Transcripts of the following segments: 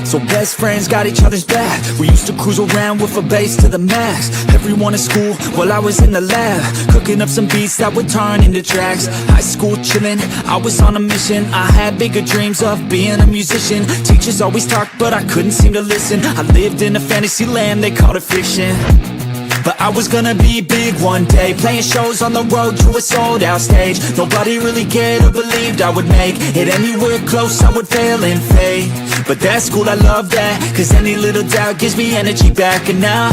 So best friends got each other's back. We used to cruise around with a bass to the max. Everyone at school while I was in the lab, cooking up some beats that would turn into tracks. High school chillin', I was on a mission. I had bigger dreams of being a musician. Teachers always talked but I couldn't seem to listen. I lived in a fantasy land, they called it fiction. But I was gonna be big one day, playing shows on the road to a sold out stage. Nobody really cared or believed I would make it anywhere close, I would fail and fade. But that's cool, I love that, cause any little doubt gives me energy back. And now,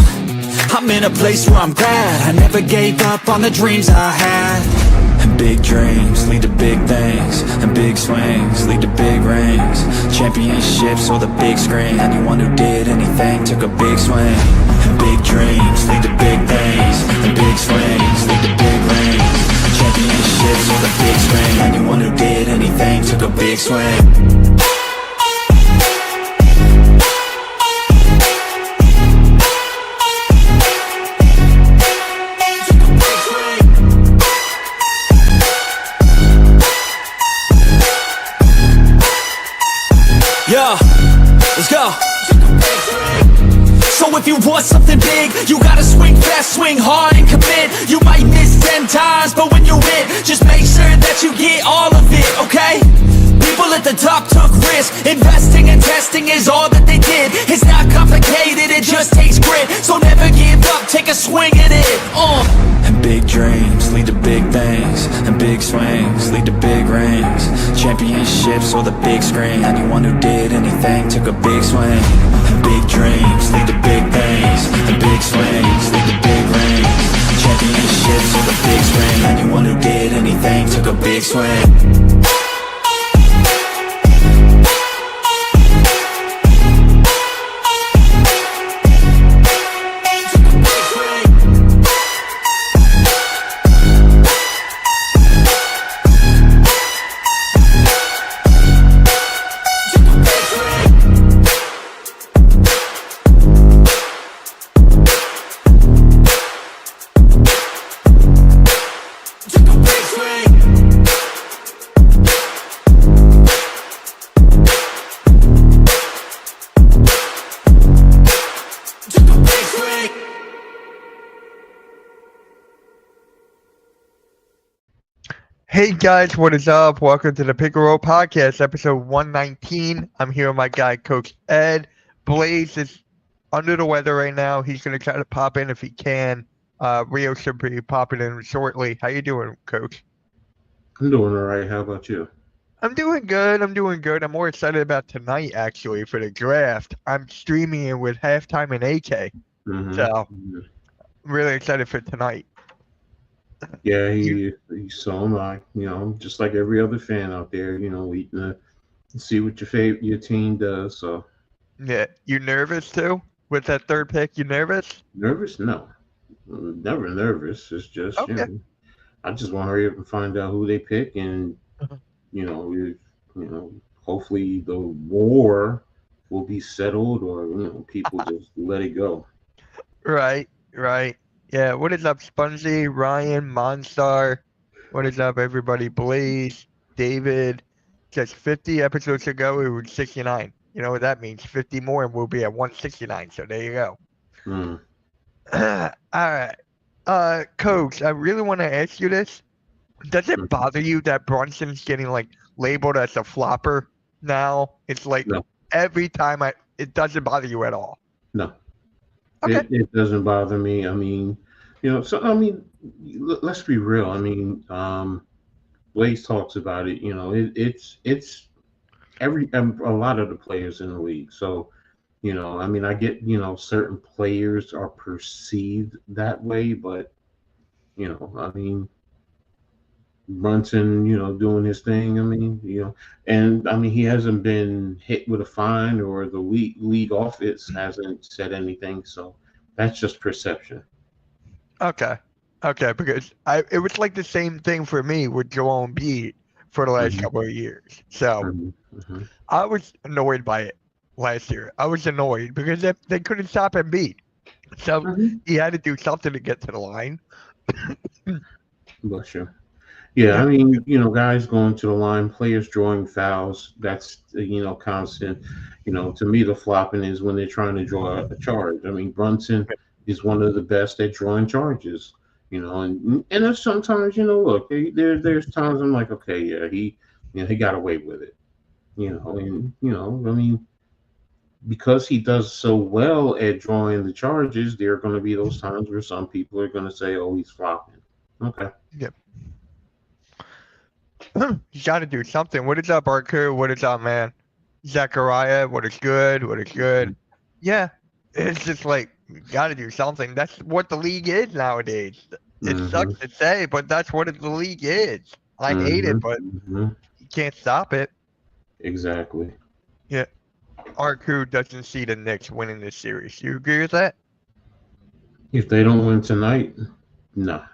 I'm in a place where I'm glad I never gave up on the dreams I had. And big dreams lead to big things, and big swings lead to big rings. Championships or the big screen, anyone who did anything took a big swing. And big dreams lead to big things, and big swings lead to big rings. Championships or the big screen, anyone who did anything took a big swing. Yeah, let's go. So if you want something big, you gotta swing fast, swing hard and commit. You might miss 10 times, but when you hit, just make sure that you get all of it, okay? People at the top took risks. Investing and testing is all that they did. It's not complicated, it just takes grit. So never give up, take a swing at it. And big dreams lead to big things, and big swings lead to big rings. Championships or the big screen, anyone who did anything took a big swing. And big dreams lead to big things, and big swings lead to big rings. Championships or the big screen, anyone who did anything took a big swing. Hey guys, what is up? Welcome to the Pick and Roll Podcast, episode 119. I'm here with my guy, Coach Ed. Blaze is under the weather right now. He's going to try to pop in if he can. Rio should be popping in shortly. How you doing, Coach? I'm doing all right. How about you? I'm doing good. I'm more excited about tonight, actually, for the draft. I'm streaming it with Halftime and AK. So, I'm really excited for tonight. Yeah, he so am I. You know, just like every other fan out there, you know, waiting to see what your team does. So yeah, you nervous too with that third pick? You nervous? Nervous? No, never nervous. It's just okay. You know, I just want to hurry up and find out who they pick, and you know, hopefully the war will be settled, or people just let it go. Right. Yeah, what is up, Spongy, Ryan, Monstar? What is up, everybody? Blaze, David. Just 50 episodes ago, we were 69. You know what that means? 50 more, and we'll be at 169. So there you go. All right. Coach, I really want to ask you this. Does it bother you that Brunson's getting labeled as a flopper now? It's no. Every time it doesn't bother you at all. No. Okay. It doesn't bother me. I mean, let's be real. I mean, Blaze talks about it. You know, it's a lot of the players in the league. So, I mean, I get, certain players are perceived that way, but, I mean, Brunson, doing his thing. I mean, and I mean, he hasn't been hit with a fine, or the league office hasn't said anything. So that's just perception. Okay, because it was like the same thing for me with Joel Embiid for the last couple of years. So I was annoyed by it last year. I was annoyed because they couldn't stop Embiid. So he had to do something to get to the line. Bless you. Yeah, I mean, guys going to the line, players drawing fouls. That's constant. To me, the flopping is when they're trying to draw a charge. I mean, Brunson is one of the best at drawing charges. And there's sometimes, look, there's times I'm like, okay, yeah, he got away with it. And I mean, because he does so well at drawing the charges, there are going to be those times where some people are going to say, oh, he's flopping. Okay. Yep. You got to do something. What is up, Arku? What is up, man? Zachariah, what is good? What is good? Yeah, it's just like, you got to do something. That's what the league is nowadays. It sucks to say, but that's what the league is. I hate it, but you can't stop it. Exactly. Yeah. Arku doesn't see the Knicks winning this series. You agree with that? If they don't win tonight, no,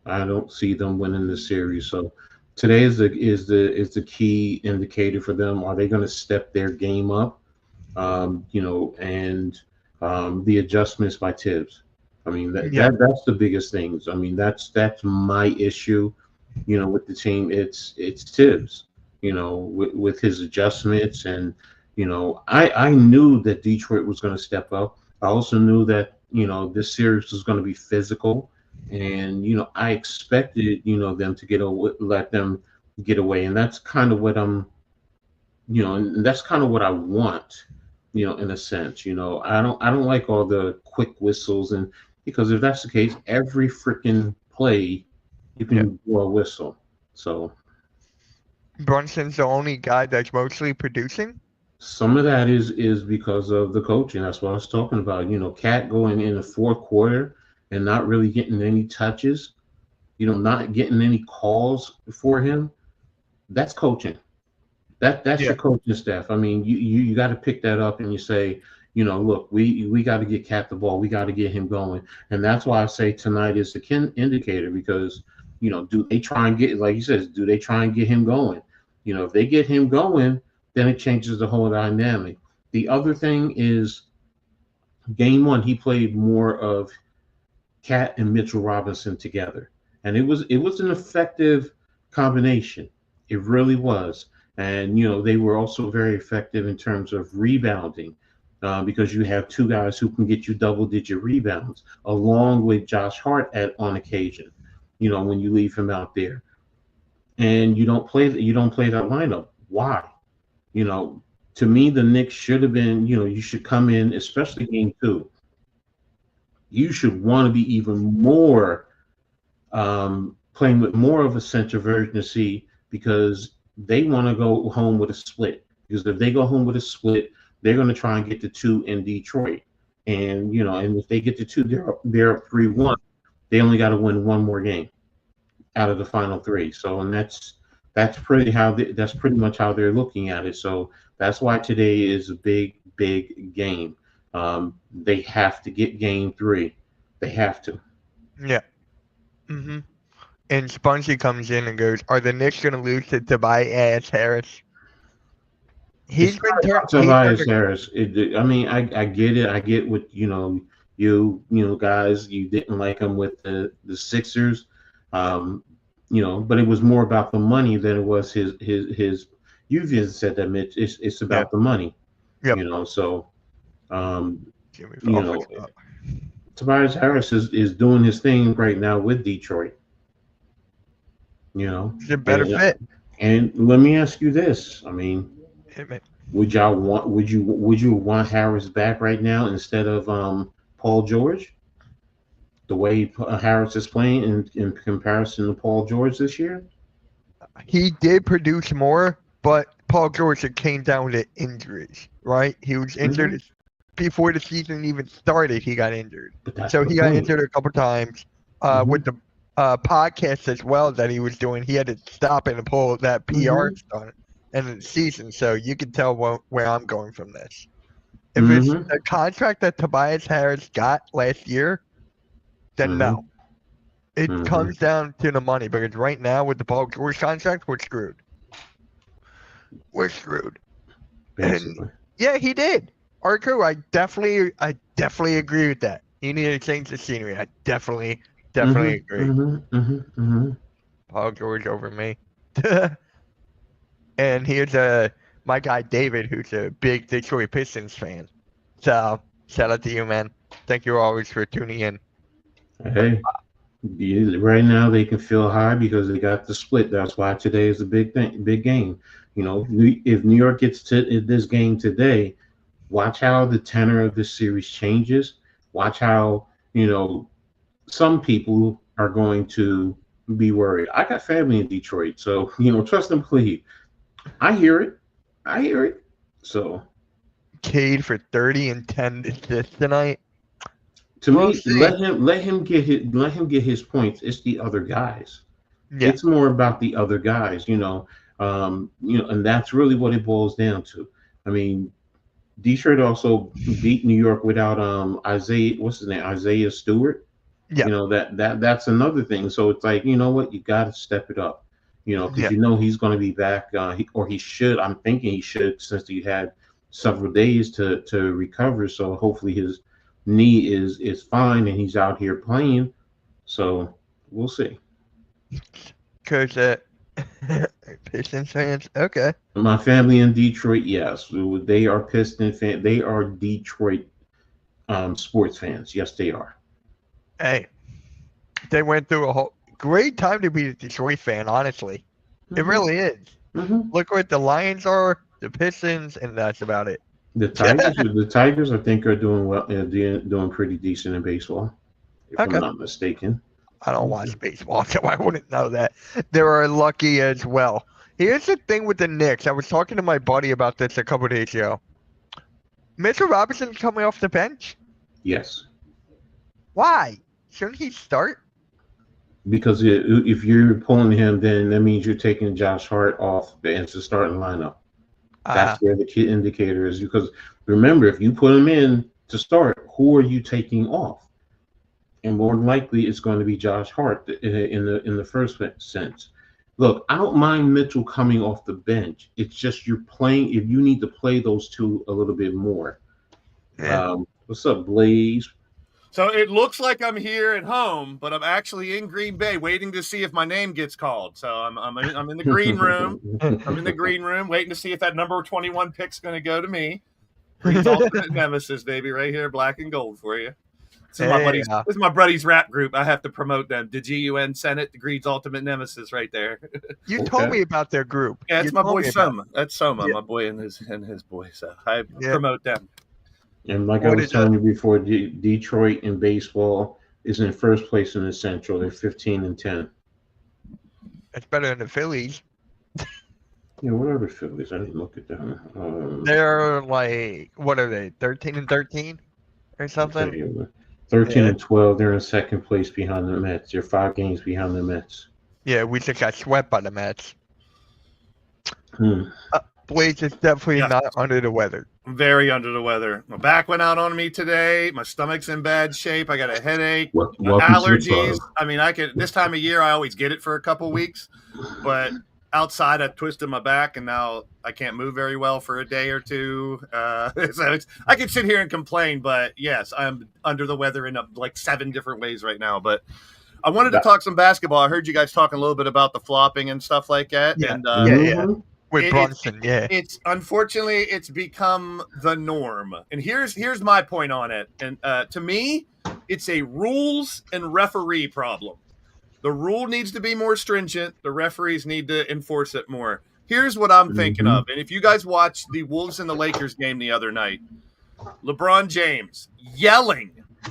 I don't see them winning the series. So today is the key indicator for them. Are they going to step their game up? And the adjustments by Tibbs. I mean that's the biggest things. I mean that's my issue. With the team, it's Tibbs. With his adjustments, and I knew that Detroit was going to step up. I also knew that this series was going to be physical, and I expected them to let them get away, and that's kind of what and that's kind of what I want, in a sense. I don't like all the quick whistles, and because if that's the case, every freaking play you can blow a whistle. So Brunson's the only guy that's mostly producing. some of that is because of the coaching. That's what I was talking about. Cat going in the fourth quarter and not really getting any touches, not getting any calls for him. That's coaching. That's your coaching staff. I mean, you got to pick that up and you say, look, we got to get Cat the ball. We got to get him going. And that's why I say tonight is the indicator, because do they try and get, like you said, do they try and get him going? If they get him going, then it changes the whole dynamic. The other thing is, game one, he played more of Cat and Mitchell Robinson together, and it was an effective combination. It really was, and they were also very effective in terms of rebounding, because you have two guys who can get you double-digit rebounds, along with Josh Hart on occasion. When you leave him out there, and you don't play that lineup. Why? To me, the Knicks should have been, you should come in, especially game two. You should want to be even more playing with more of a sense of urgency, because they want to go home with a split. Because if they go home with a split, they're going to try and get the 2 in Detroit. And, and if they get the 2, they're up 3-1. They only got to win one more game out of the final 3. So, and that's pretty much how they're looking at it. So that's why today is a big game. They have to get game 3. They have to. Yeah. Mm-hmm. And Spunsy comes in and goes, "Are the Knicks going to lose to Tobias Harris?" He's been Tobias Harris. I mean, I get it. I get what guys, you didn't like him with the Sixers. But it was more about the money than it was his. You've even said that, Mitch. It's about the money. Yep. So, Tobias Harris is doing his thing right now with Detroit. It's a better fit. And let me ask you this. I mean, would you want Harris back right now instead of Paul George? The way Harris is playing in comparison to Paul George this year? He did produce more, but Paul George came down to injuries, right? He was injured before the season even started. He got injured. So he got injured a couple times. With the podcast as well that he was doing, he had to stop and pull that PR stunt in the season. So you can tell where I'm going from this. If it's a contract that Tobias Harris got last year, then no. It comes down to the money, because right now with the Paul George contract, we're screwed. We're screwed. And, yeah, he did. Arco, I definitely agree with that. You need to change the scenery. I definitely agree. Paul George over me. And here's my guy David, who's a big Detroit Pistons fan. So shout out to you, man. Thank you always for tuning in. Hey, right now they can feel high because they got the split. That's why today is a big game. You know, if New York gets to this game today, watch how the tenor of this series changes. Watch how, some people are going to be worried. I got family in Detroit, so, trust and believe. I hear it. So Cade for 30 and 10 tonight. To me, let him get his points. It's the other guys. Yeah. It's more about the other guys, and that's really what it boils down to. I mean, Detroit also beat New York without Isaiah Stewart. Yeah. That's another thing. So it's like, you know what, you got to step it up. Because he's going to be back, he should. I'm thinking he should, since he had several days to recover. So hopefully his knee is fine and he's out here playing. So we'll see. Because Pistons fans, okay. My family in Detroit, yes, they are Piston fans. They are Detroit sports fans. Yes, they are. Hey, they went through a whole great time to be a Detroit fan. Honestly, It really is. Mm-hmm. Look what the Lions are, the Pistons, and that's about it. The Tigers, I think, are doing well. Doing pretty decent in baseball, if I'm not mistaken. I don't watch baseball, so I wouldn't know that. They are lucky as well. Here's the thing with the Knicks. I was talking to my buddy about this a couple of days ago. Mitchell Robinson's coming off the bench? Yes. Why? Shouldn't he start? Because if you're pulling him, then that means you're taking Josh Hart off and the starting lineup. That's where the key indicator is. Because remember, if you put him in to start, who are you taking off? And more than likely, it's going to be Josh Hart in the first sense. Look, I don't mind Mitchell coming off the bench. It's just you're playing. If you need to play those two a little bit more. Yeah. What's up, Blaze? So it looks like I'm here at home, but I'm actually in Green Bay waiting to see if my name gets called. So I'm in the green room. I'm in the green room waiting to see if that number 21 pick's going to go to me. Green's ultimate nemesis, baby, right here, black and gold for you. This is my buddy's rap group. I have to promote them. The GUN Senate, the Green's ultimate nemesis right there. You told me about their group. Yeah, it's my boy Soma. That's Soma, my boy and his boy. So I promote them. And like I was telling you before, Detroit in baseball is in first place in the Central. They're 15 and 10. That's better than the Phillies. Yeah, what are the Phillies? I didn't look at them. They're like, what are they, 13 and 13 or something? 13 and 12. They're in second place behind the Mets. They're 5 games behind the Mets. Yeah, we just got swept by the Mets. Blaze is definitely not under the weather. I'm very under the weather. My back went out on me today. My stomach's in bad shape. I got a headache. Allergies. I mean, this time of year, I always get it for a couple weeks. But outside, I twisted my back, and now I can't move very well for a day or two. So I could sit here and complain, but yes, I'm under the weather in like 7 different ways right now. But I wanted to talk some basketball. I heard you guys talking a little bit about the flopping and stuff like that. Yeah. And, with Brunson, it's unfortunately it's become the norm, and here's my point on it. And to me, it's a rules and referee problem. The rule needs to be more stringent. The referees need to enforce it more. Here's what I'm thinking of, and if you guys watched the Wolves and the Lakers game the other night, LeBron James yelling,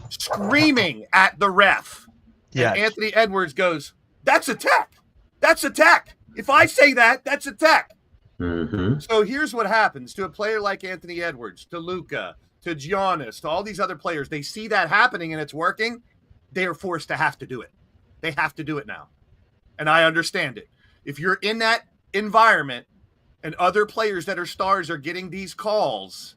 screaming at the ref, and Anthony Edwards goes, "That's a tech. That's a tech. If I say that, that's a tech." So here's what happens to a player like Anthony Edwards, to Luka, to Giannis, to all these other players. They see that happening and it's working. They are forced to have to do it. They have to do it now. And I understand it. If you're in that environment and other players that are stars are getting these calls,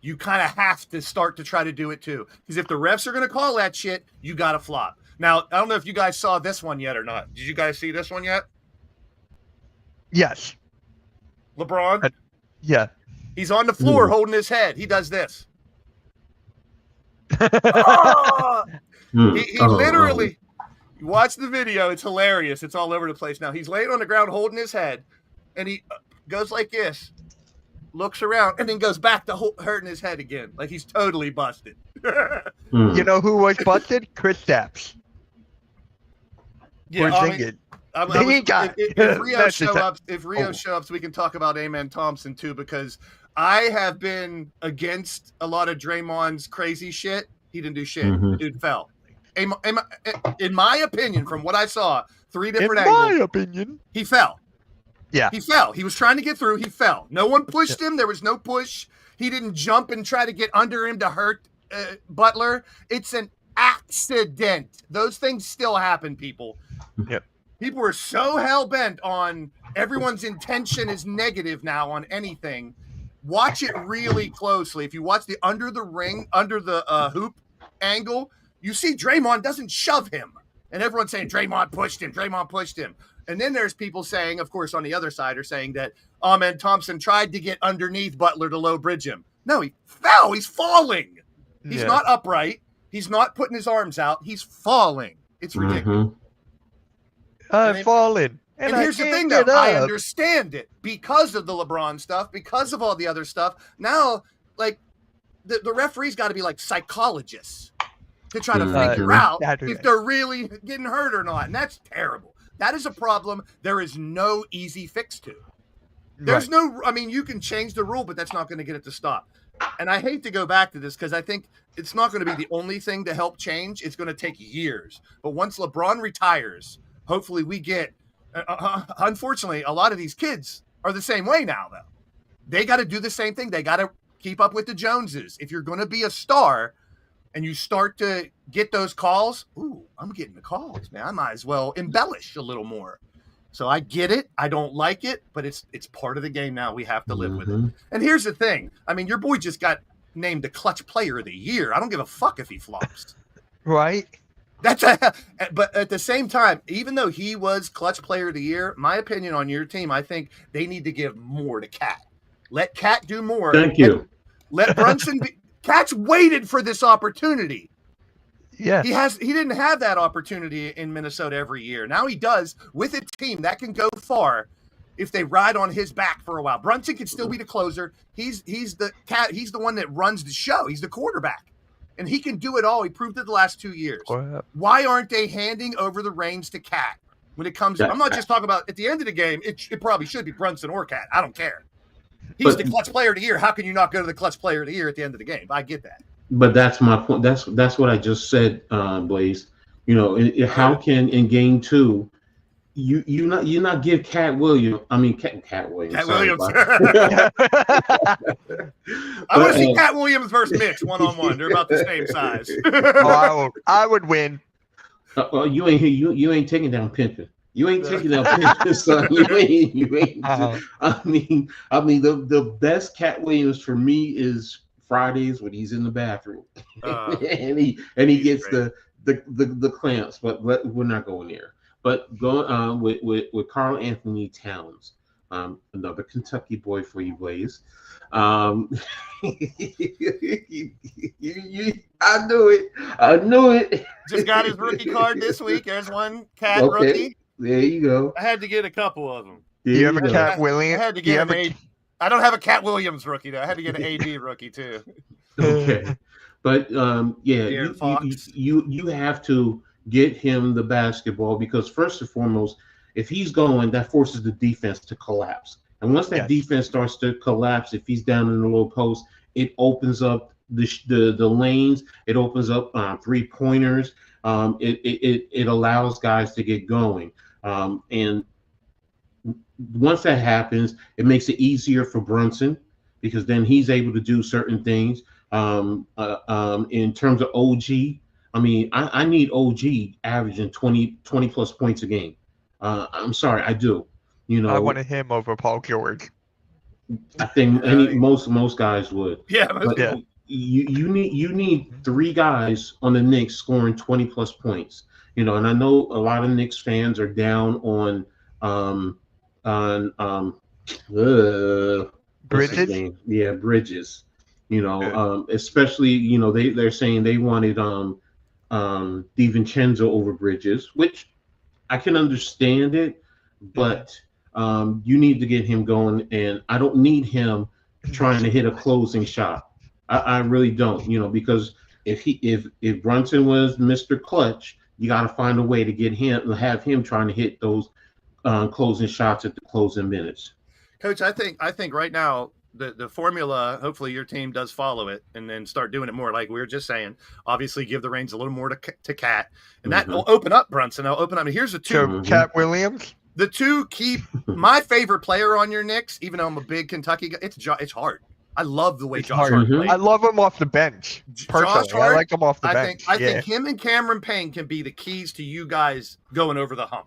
you kind of have to start to try to do it too. Because if the refs are going to call that shit, you got to flop. Now, I don't know if you guys saw this one yet or not. Did you guys see this one yet? Yes. LeBron? He's on the floor holding his head. He does this. He literally Watch the video. It's hilarious. It's all over the place. Now he's laying on the ground holding his head, and he goes like this, looks around, and then goes back to hurting his head again. Like he's totally busted. You know who was busted? Chris Stapps. Yeah, Porzingis. If Rio That's show just- up, we can talk about Amen Thompson too, because I have been against a lot of Draymond's crazy shit. He didn't do shit. Mhm. The dude fell. In my opinion, from what I saw, 3 In different my angles, opinion. he fell. Yeah. He fell. He was trying to get through. He fell. No one pushed him. There was no push. He didn't jump and try to get under him to hurt Butler. It's an accident. Those things still happen, people. Yep. People are so hell-bent on everyone's intention is negative now on anything. Watch it really closely. If you watch the under the hoop angle, you see Draymond doesn't shove him. And everyone's saying Draymond pushed him. And then there's people saying, of course, on the other side are saying that Amen Thompson tried to get underneath Butler to low bridge him. No, he fell. He's falling. He's not upright. He's not putting his arms out. He's falling. It's ridiculous. Mhm. I'm falling. And I here's the can't thing, though. get I up. understand it because of the LeBron stuff, because of all the other stuff. Now, like, the referee's got to be like psychologists to try to figure out Saturday. if they're really getting hurt or not. And that's terrible. That is a problem there is no easy fix to. There's no, I mean, you can change the rule, but that's not going to get it to stop. And I hate to go back to this because I think it's not going to be the only thing to help change. It's going to take years. But once LeBron retires, hopefully we get, unfortunately, a lot of these kids are the same way now, though. They got to do the same thing. They got to keep up with the Joneses. If you're going to be a star and you start to get those calls, ooh, I'm getting the calls, man. I might as well embellish a little more. So I get it. I don't like it, but it's part of the game now. We have to live with it. And here's the thing. I mean, your boy just got named the Clutch Player of the Year. I don't give a fuck if he flops. Right? But at the same time, even though he was Clutch Player of the Year, my opinion on your team, I think they need to give more to Cat. Let Cat do more. Thank you. Let Brunson be. Cat's waited for this opportunity. Yeah. He didn't have that opportunity in Minnesota every year. Now he does with a team that can go far if they ride on his back for a while. Brunson can still be the closer. He's the Cat. He's the one that runs the show. He's the quarterback, and he can do it all. He proved it the last 2 years. Why aren't they handing over the reins to Cat when it comes? I'm not just talking about at the end of the game. It probably should be Brunson or Cat. I don't care. He's the Clutch Player of the Year. How can you not go to the Clutch Player of the Year at the end of the game? I get that. But that's my point. That's what I just said, Blaze. You know, how can in game 2 you not give Cat Williams? I mean, Cat Williams. Cat sorry, Williams. but- I want to see Cat Williams versus Mitch 1-on-1. They're about the same size. I would win. You ain't taking down Pimpin. You ain't taking down Pimpin, son. You ain't. I mean, the best Cat Williams for me is Fridays when he's in the bathroom and he gets great. the clamps, but we're not going there. But going with Karl Anthony Towns, another Kentucky boy for you, Blaze. I knew it. Just got his rookie card this week. There's one Cat rookie. There you go. I had to get a couple of them. Do you have a go. Cat I Williams? had to get I don't have a Cat Williams rookie though. I had to get an AD rookie too. Okay, but De'Aaron Fox. you have to get him the basketball because first and foremost, if he's going, that forces the defense to collapse. And once that defense starts to collapse, if he's down in the low post, it opens up the lanes. It opens up 3-pointers. It allows guys to get going. And once that happens, it makes it easier for Brunson because then he's able to do certain things. In terms of OG, I mean, I need OG averaging 20 plus points a game. I'm sorry, I do. You know, I wanted him over Paul George. I think most guys would. Yeah, But you need 3 guys on the Knicks scoring 20 plus points. You know, and I know a lot of Knicks fans are down on Bridges. Yeah, Bridges. You know, especially they're saying they wanted DiVincenzo over Bridges, which I can understand it, but you need to get him going, and I don't need him trying to hit a closing shot. I really don't, because if Brunson was Mr. Clutch, you got to find a way to have him trying to hit those closing shots at the closing minutes. Coach, I think right now the formula, hopefully your team does follow it and then start doing it more. Like we were just saying, obviously give the reins a little more to Cat, and that will open up Brunson. I'll open up. Here's the two. So Cat Williams. The two keep my favorite player on your Knicks, even though I'm a big Kentucky guy. It's hard. I love the way Josh Hart plays. I love him off the bench. Personally, I like him off the bench. I think him and Cameron Payne can be the keys to you guys going over the hump,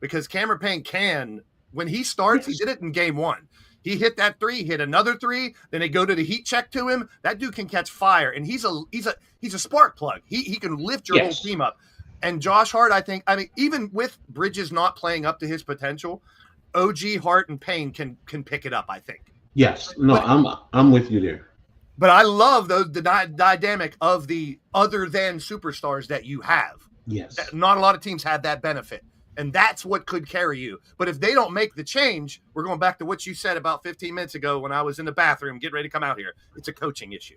because Cameron Payne can, when he starts, he did it in game 1. He hit that 3, hit another 3, then they go to the heat check to him. That dude can catch fire, and he's a spark plug. He can lift your whole team up. And Josh Hart, I mean, even with Bridges not playing up to his potential, OG, Hart, and Payne can pick it up, I think. Yes. No, I'm with you there. But I love the dynamic of the other than superstars that you have. Yes. Not a lot of teams have that benefit. And that's what could carry you. But if they don't make the change, we're going back to what you said about 15 minutes ago when I was in the bathroom getting ready to come out here. It's a coaching issue.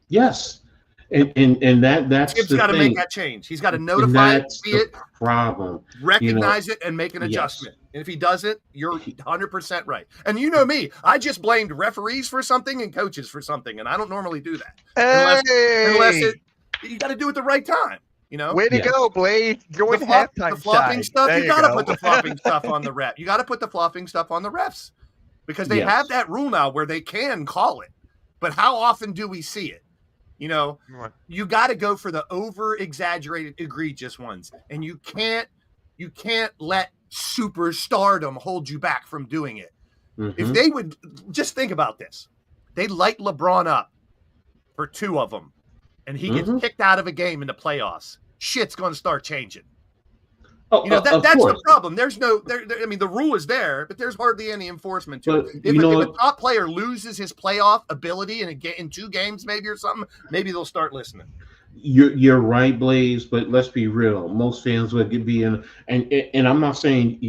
Yes. And that's Skip's the got to thing. make that change. He's got to notify it, see it, problem. recognize it, and make an adjustment. And if he doesn't, you're 100% right. And you know me, I just blamed referees for something and coaches for something, and I don't normally do that. Unless you got to do it the right time. Way to go, Blade. Join halftime. The flopping stuff. There You got to put the flopping stuff on the ref. You got to put the flopping stuff on the refs, because they have that rule now where they can call it. But how often do we see it? You got to go for the over exaggerated, egregious ones, and you can't let superstardom hold you back from doing it. If they would just think about this, they light LeBron up for 2 of them, and he gets kicked out of a game in the playoffs. Shit's going to start changing. That's the problem. There's I mean, the rule is there, but there's hardly any enforcement to it. If a top player loses his playoff ability in 2 games, maybe or something, maybe they'll start listening. You're right, Blaze, but let's be real. Most fans would be in, and I'm not saying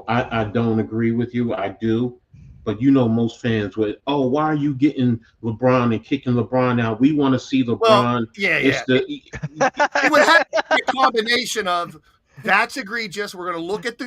I don't agree with you. I do, but most fans would. Oh, why are you getting LeBron and kicking LeBron out? We want to see LeBron. Well, it would have to be a combination of. That's egregious. We're going to look at the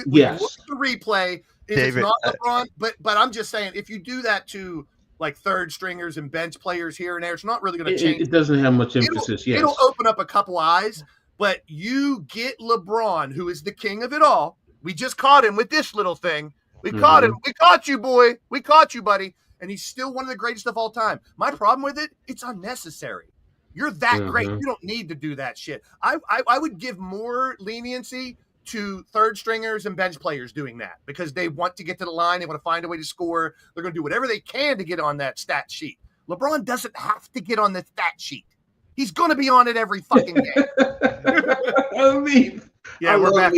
replay. It's not LeBron, but I'm just saying, if you do that to like third stringers and bench players here and there, it's not really going to change. It doesn't have much emphasis. It'll open up a couple eyes, but you get LeBron, who is the king of it all. We just caught him with this little thing. We caught him. We caught you, boy. We caught you, buddy. And he's still one of the greatest of all time. My problem with it, it's unnecessary. You're that great. You don't need to do that shit. I would give more leniency to third stringers and bench players doing that, because they want to get to the line. They want to find a way to score. They're going to do whatever they can to get on that stat sheet. LeBron doesn't have to get on the stat sheet. He's going to be on it every fucking game. Leaf. Yeah, we're back.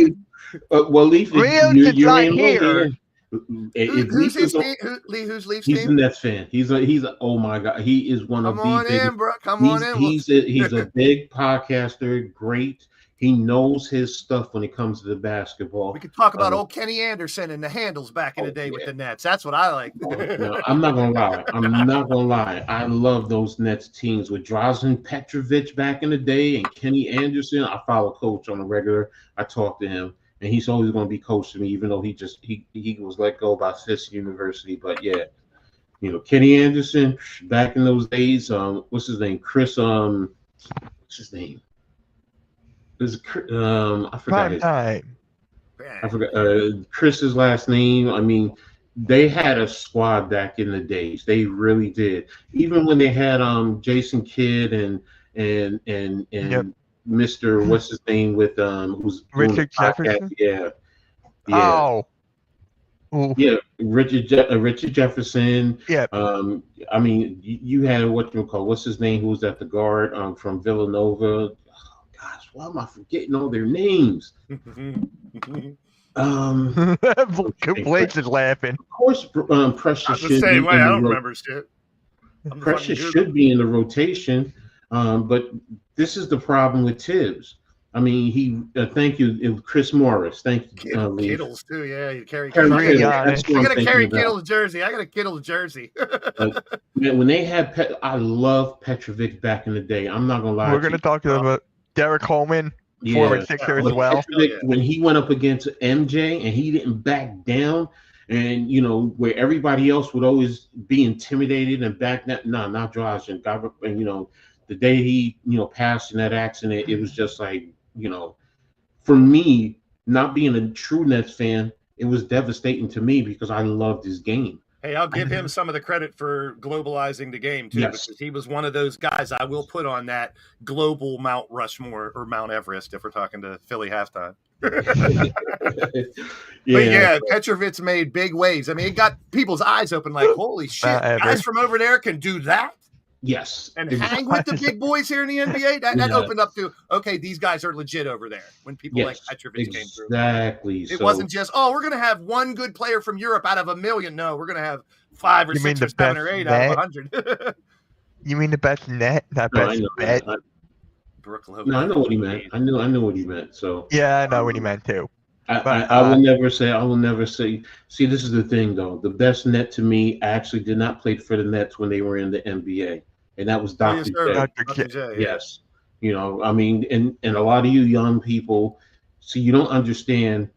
Leaf, you're in here. Who's Leaf's team? He's a Nets fan. He's oh my God, he is one of the biggest. Come on in. He's a big podcaster. Great. He knows his stuff when it comes to the basketball. We could talk about old Kenny Anderson and the handles back in the day with the Nets. That's what I like. No, I'm not gonna lie. I love those Nets teams with Drazen Petrovic back in the day and Kenny Anderson. I follow Coach on a regular. I talk to him. And he's always going to be coaching me, even though he was let go by Fisk University. But yeah, Kenny Anderson back in those days. What's his name? Chris. What's his name? I forgot. I forgot Chris's last name. I mean, they had a squad back in the days. They really did. Even when they had Jason Kidd and Mr. What's his name with who's Richard Jefferson? Yeah. Oh. Yeah, Richard Jefferson. Yeah. I mean, you had what's his name? Who was at the guard from Villanova? Oh, gosh, why am I forgetting all their names? Blaze is laughing. Of course, Precious should the same way. I don't remember shit. Precious should be in the rotation, but this is the problem with Tibbs. I mean, thank you, it was Chris Morris. Thank you, Lee. Kittles too, yeah. You carry Kerry Kittles. Kittle, Yeah, that's what I I'm gotta thinking carry about. Kittles jersey. I got a Kittles jersey. But man, when they had I love Petrovic back in the day. I'm not gonna lie. we're to gonna you. talk about Derek Coleman, former Sixer as But well. Petrovic, yeah. when he went up against MJ and he didn't back down, and where everybody else would always be intimidated and back down. No, not Josh and God, and the day he passed in that accident, it was just like for me, not being a true Nets fan, it was devastating to me because I loved his game. Hey, I'll give him some of the credit for globalizing the game too, Yes. because he was one of those guys I will put on that global Mount Rushmore or Mount Everest if we're talking to Philly halftime. But yeah, Petrovic's made big waves. I mean, it got people's eyes open like, holy shit, Ever. guys from over there can do that Yes. and It was- hang with the big boys here in the NBA. That Yeah. opened up to, okay, these guys are legit over there when people like Petrovic came through. Exactly. It wasn't just, we're going to have one good player from Europe out of 1 million. No, we're going to have 5 or You mean 6 or the 7 or best 8 out of net? 100. You mean the best net, not No, I best know. bet? Brooke No, I know what he meant. I know what he meant. So Yeah, I know what he meant too. I will never say. See, this is the thing though. The best net to me actually did not play for the Nets when they were in the NBA, and that was Dr. Yes, J. sir. Dr. Dr. J, yeah. Yes. I mean, and a lot of you young people, see, you don't understand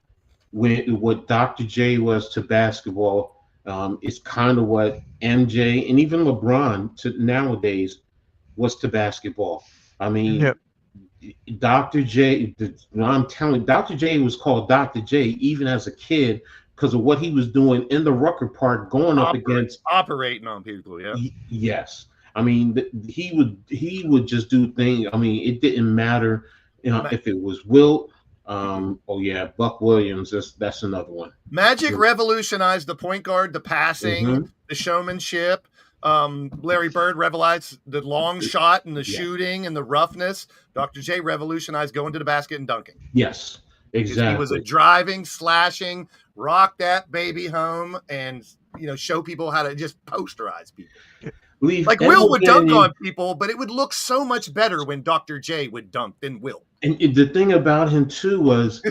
what Dr. J was to basketball. It's kind of what MJ and even LeBron to nowadays was to basketball. I mean, Yep. Dr. J, I'm telling you, Dr. J was called Dr. J even as a kid because of what he was doing in the Rucker Park going up against operating on people, yeah. Yes. I mean, he would just do things. I mean, it didn't matter, if it was Wilt. Buck Williams. That's another one. Magic revolutionized the point guard, the passing, Mhm. the showmanship. Larry Bird revolutionized the long shot and the shooting and the roughness. Dr. J revolutionized going to the basket and dunking. Yes, exactly. He was a driving, slashing, rock that baby home, and show people how to just posterize people. Like Will would dunk on people, but it would look so much better when Dr. J would dunk than Will. And the thing about him too was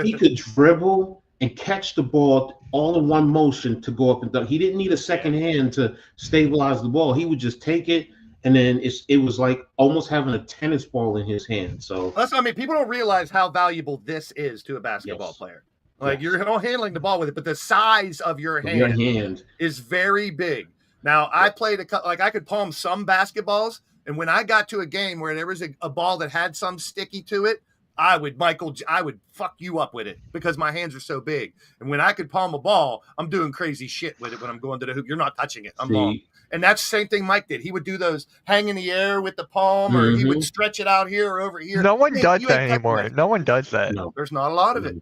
he could dribble and catch the ball all in one motion to go up and dunk. He didn't need a second hand to stabilize the ball. He would just take it, and then it was like almost having a tennis ball in his hand. So that's what I mean. People don't realize how valuable this is to a basketball player. Like you're not handling the ball with it, but the size of your hand is very big. Now I played I could palm some basketballs, and when I got to a game where there was a ball that had some sticky to it, I would fuck you up with it because my hands are so big. And when I could palm a ball, I'm doing crazy shit with it when I'm going to the hoop. You're not touching it. I'm long. And that's the same thing Mike did. He would do those hang in the air with the palm, or he would stretch it out here or over here. No one does that anymore. No one does that. No. There's not a lot of it.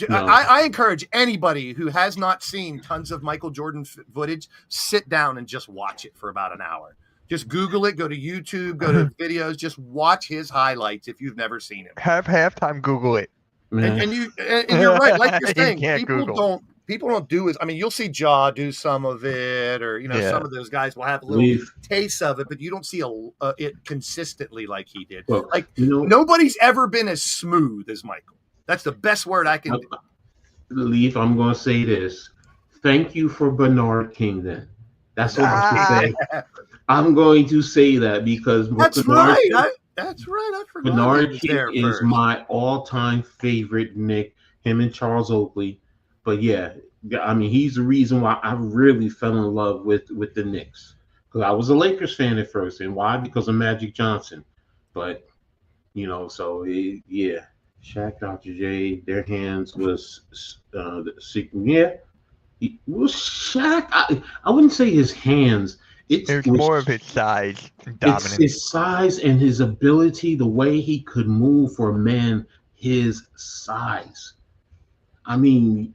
No. I encourage anybody who has not seen tons of Michael Jordan footage, sit down and just watch it for about an hour. Just Google it, go to YouTube, go to videos, just watch his highlights if you've never seen him. Have halftime Google it. And you're right, like you're saying, You people don't do it. I mean, you'll see Ja do some of it, or some of those guys will have a little taste of it, but you don't see it consistently like he did. Well, nobody's ever been as smooth as Michael. That's the best word I can. Leaf, I'm going to say this. Thank you for Bernard King. Then that's what I'm going to say. I'm going to say that because that's Bernard right. That's right. I forgot. Bernard King is my all-time favorite Knick. Him and Charles Oakley. But yeah, I mean, he's the reason why I really fell in love with the Knicks. Because I was a Lakers fan at first, and why? Because of Magic Johnson. But Shaq, Dr. J, their hands was Shaq. I wouldn't say his hands. It was more of his size and dominance. It's his size and his ability, the way he could move for a man his size. I mean,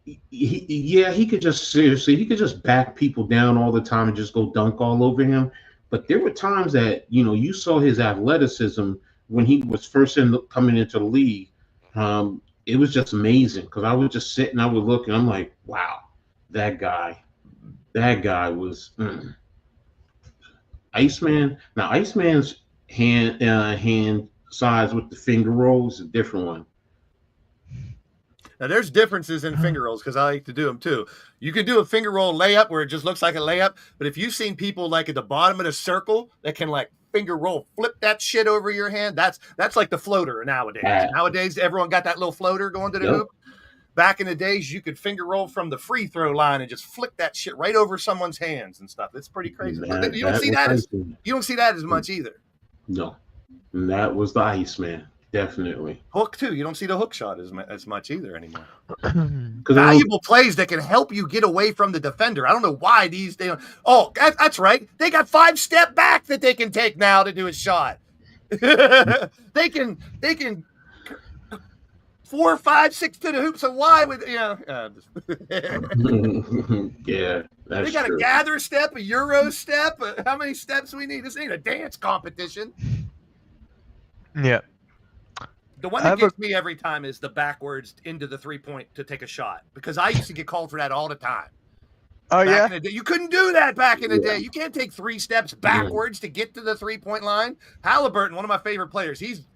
he could just back people down all the time and just go dunk all over him. But there were times that you saw his athleticism when he was first coming into the league. It was just amazing because I would just sit and I would look and I'm like, wow, that guy was Iceman. Now Iceman's hand sides with the finger rolls is a different one. Now, there's differences in finger rolls because I like to do them too. You can do a finger roll layup where it just looks like a layup, but if you've seen people like at the bottom of the circle that can like finger roll, flip that shit over your hand, that's like the floater nowadays. Nowadays, everyone got that little floater going to the hoop. Back in the days, you could finger roll from the free throw line and just flick that shit right over someone's hands and stuff. It's pretty crazy. You don't see that as much either. No, and that was the Iceman. Definitely. Hook, too. You don't see the hook shot as much either anymore. Because Valuable plays that can help you get away from the defender. I don't know why these days. Oh, that's right. They got 5-step back that they can take now to do a shot. They can 4, 5, 6 to the hoops and wide with yeah, that's they got true. a gather step, a Euro step. How many steps we need? This ain't a dance competition. Yeah. The one that gets me every time is the backwards into the 3-point to take a shot because I used to get called for that all the time. Oh, Back yeah? in the day. You couldn't do that back in the day. You can't take 3 steps backwards to get to the 3-point line. Halliburton, one of my favorite players, he's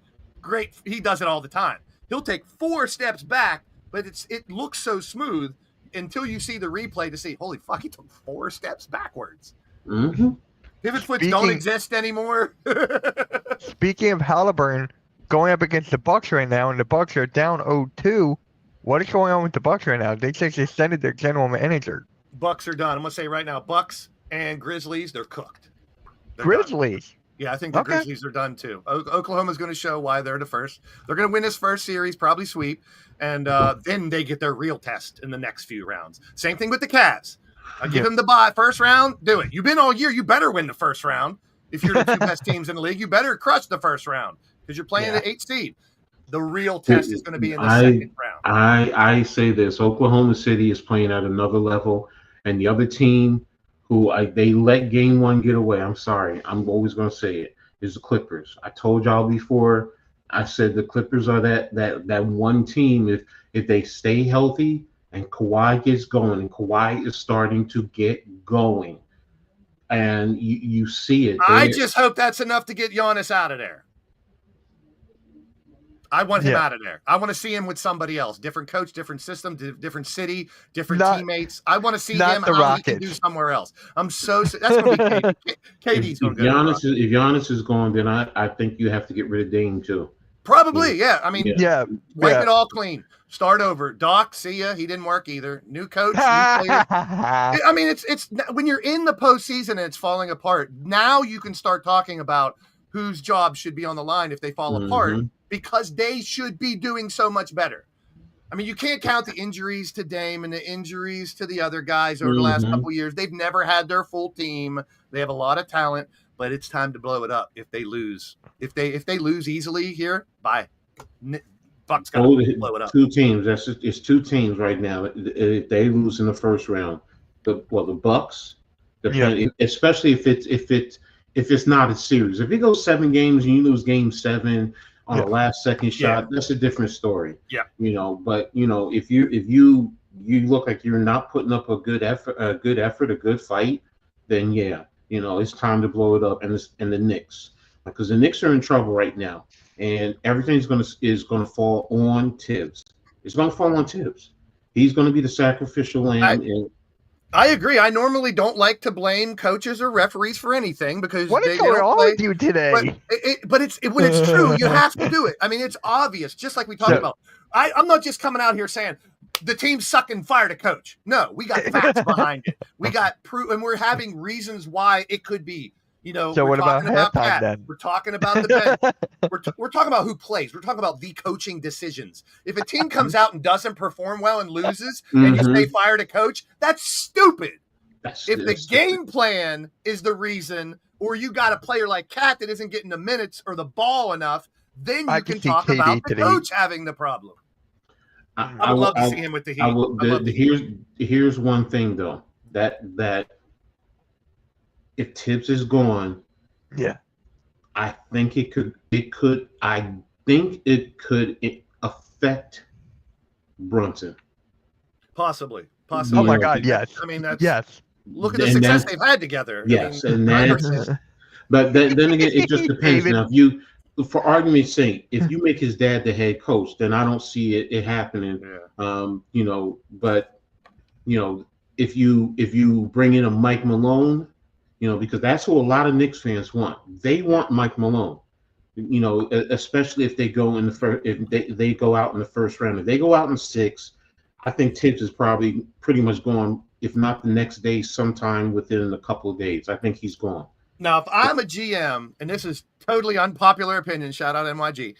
great. He does it all the time. He'll take 4 steps back, but it looks so smooth until you see the replay to see, holy fuck, he took 4 steps backwards. Mm-hmm. Pivot flips don't exist anymore. Speaking of Halliburton, going up against the Bucks right now, and the Bucks are down 0-2. What is going on with the Bucks right now? They just extended their general manager. Bucks are done. I'm gonna say right now, Bucks and Grizzlies, they're cooked. They're Grizzlies. done. Yeah, I think the Grizzlies are done too. Oklahoma's going to show why they're the first. They're going to win this first series, probably sweep, and then they get their real test in the next few rounds. Same thing with the Cavs. I give them the bye first round. Do it. You've been all year. You better win the first round. If you're the 2 best teams in the league, you better crush the first round because you're playing the 8th seed. The real test is going to be in the second round. I say this: Oklahoma City is playing at another level, and the other team who they let game 1 get away. I'm sorry. I'm always going to say it. Is the Clippers. I told y'all before. I said the Clippers are that one team. If they stay healthy and Kawhi gets going, and Kawhi is starting to get going, and you see it. I just hope that's enough to get Giannis out of there. I want him out of there. I want to see him with somebody else. Different coach, different system, different city, different teammates. I want to see him how he can do somewhere else. That's going to be KD's going to go. If Giannis is going, then I think you have to get rid of Dame too. Probably, yeah. I mean, wipe it all clean. Start over. Doc, see ya. He didn't work either. New coach, new player. I mean, it's when you're in the postseason and it's falling apart. Now you can start talking about whose job should be on the line if they fall apart, because they should be doing so much better. I mean, you can't count the injuries to Dame and the injuries to the other guys over the last couple of years. They've never had their full team. They have a lot of talent, but it's time to blow it up if they lose. If they lose easily here, bye. Bucks got to blow it up. 2 teams. It's 2 teams right now. If they lose in the first round, the Bucks, especially if it's not a series. If it goes 7 games and you lose game 7 on the last second shot, that's a different story. Yeah. But if you look like you're not putting up a good effort, a good fight, then it's time to blow it up. And the Knicks, because the Knicks are in trouble right now, and everything's is gonna fall on Tibbs. It's gonna fall on Tibbs. He's gonna be the sacrificial lamb. I agree. I normally don't like to blame coaches or referees for anything because what is going on with you today? But when it's true, you have to do it. I mean, it's obvious. Just like we talked about. I'm not just coming out here saying the team's sucking, fire the coach. No, we got facts behind it. We got proof, and we're having reasons why it could be. So what about halftime then? We're talking about the bench. We're talking about who plays. We're talking about the coaching decisions. If a team comes out and doesn't perform well and loses, and you say fire the coach, that's stupid. If the game plan is the reason, or you got a player like Cat that isn't getting the minutes or the ball enough, then you can talk about the coach having the problem. I would love to see him with the Heat. Here's one thing though, that if Tibbs is gone, I think it could affect Brunson. Possibly. Oh my God, yes. I mean, that's look at the success they've had together. Yes, but then again, it just depends. Now, for argument's sake, if you make his dad the head coach, then I don't see it happening. Yeah. You know, but you know, if you bring in a Mike Malone, you know, because that's who a lot of Knicks fans want. They want Mike Malone. You know, especially if they go in the first, if they go out in the first round. If they go out in 6, I think Tibbs is probably pretty much gone. If not the next day, sometime within a couple of days, I think he's gone. Now, if I'm a GM, and this is totally unpopular opinion, shout out MYG.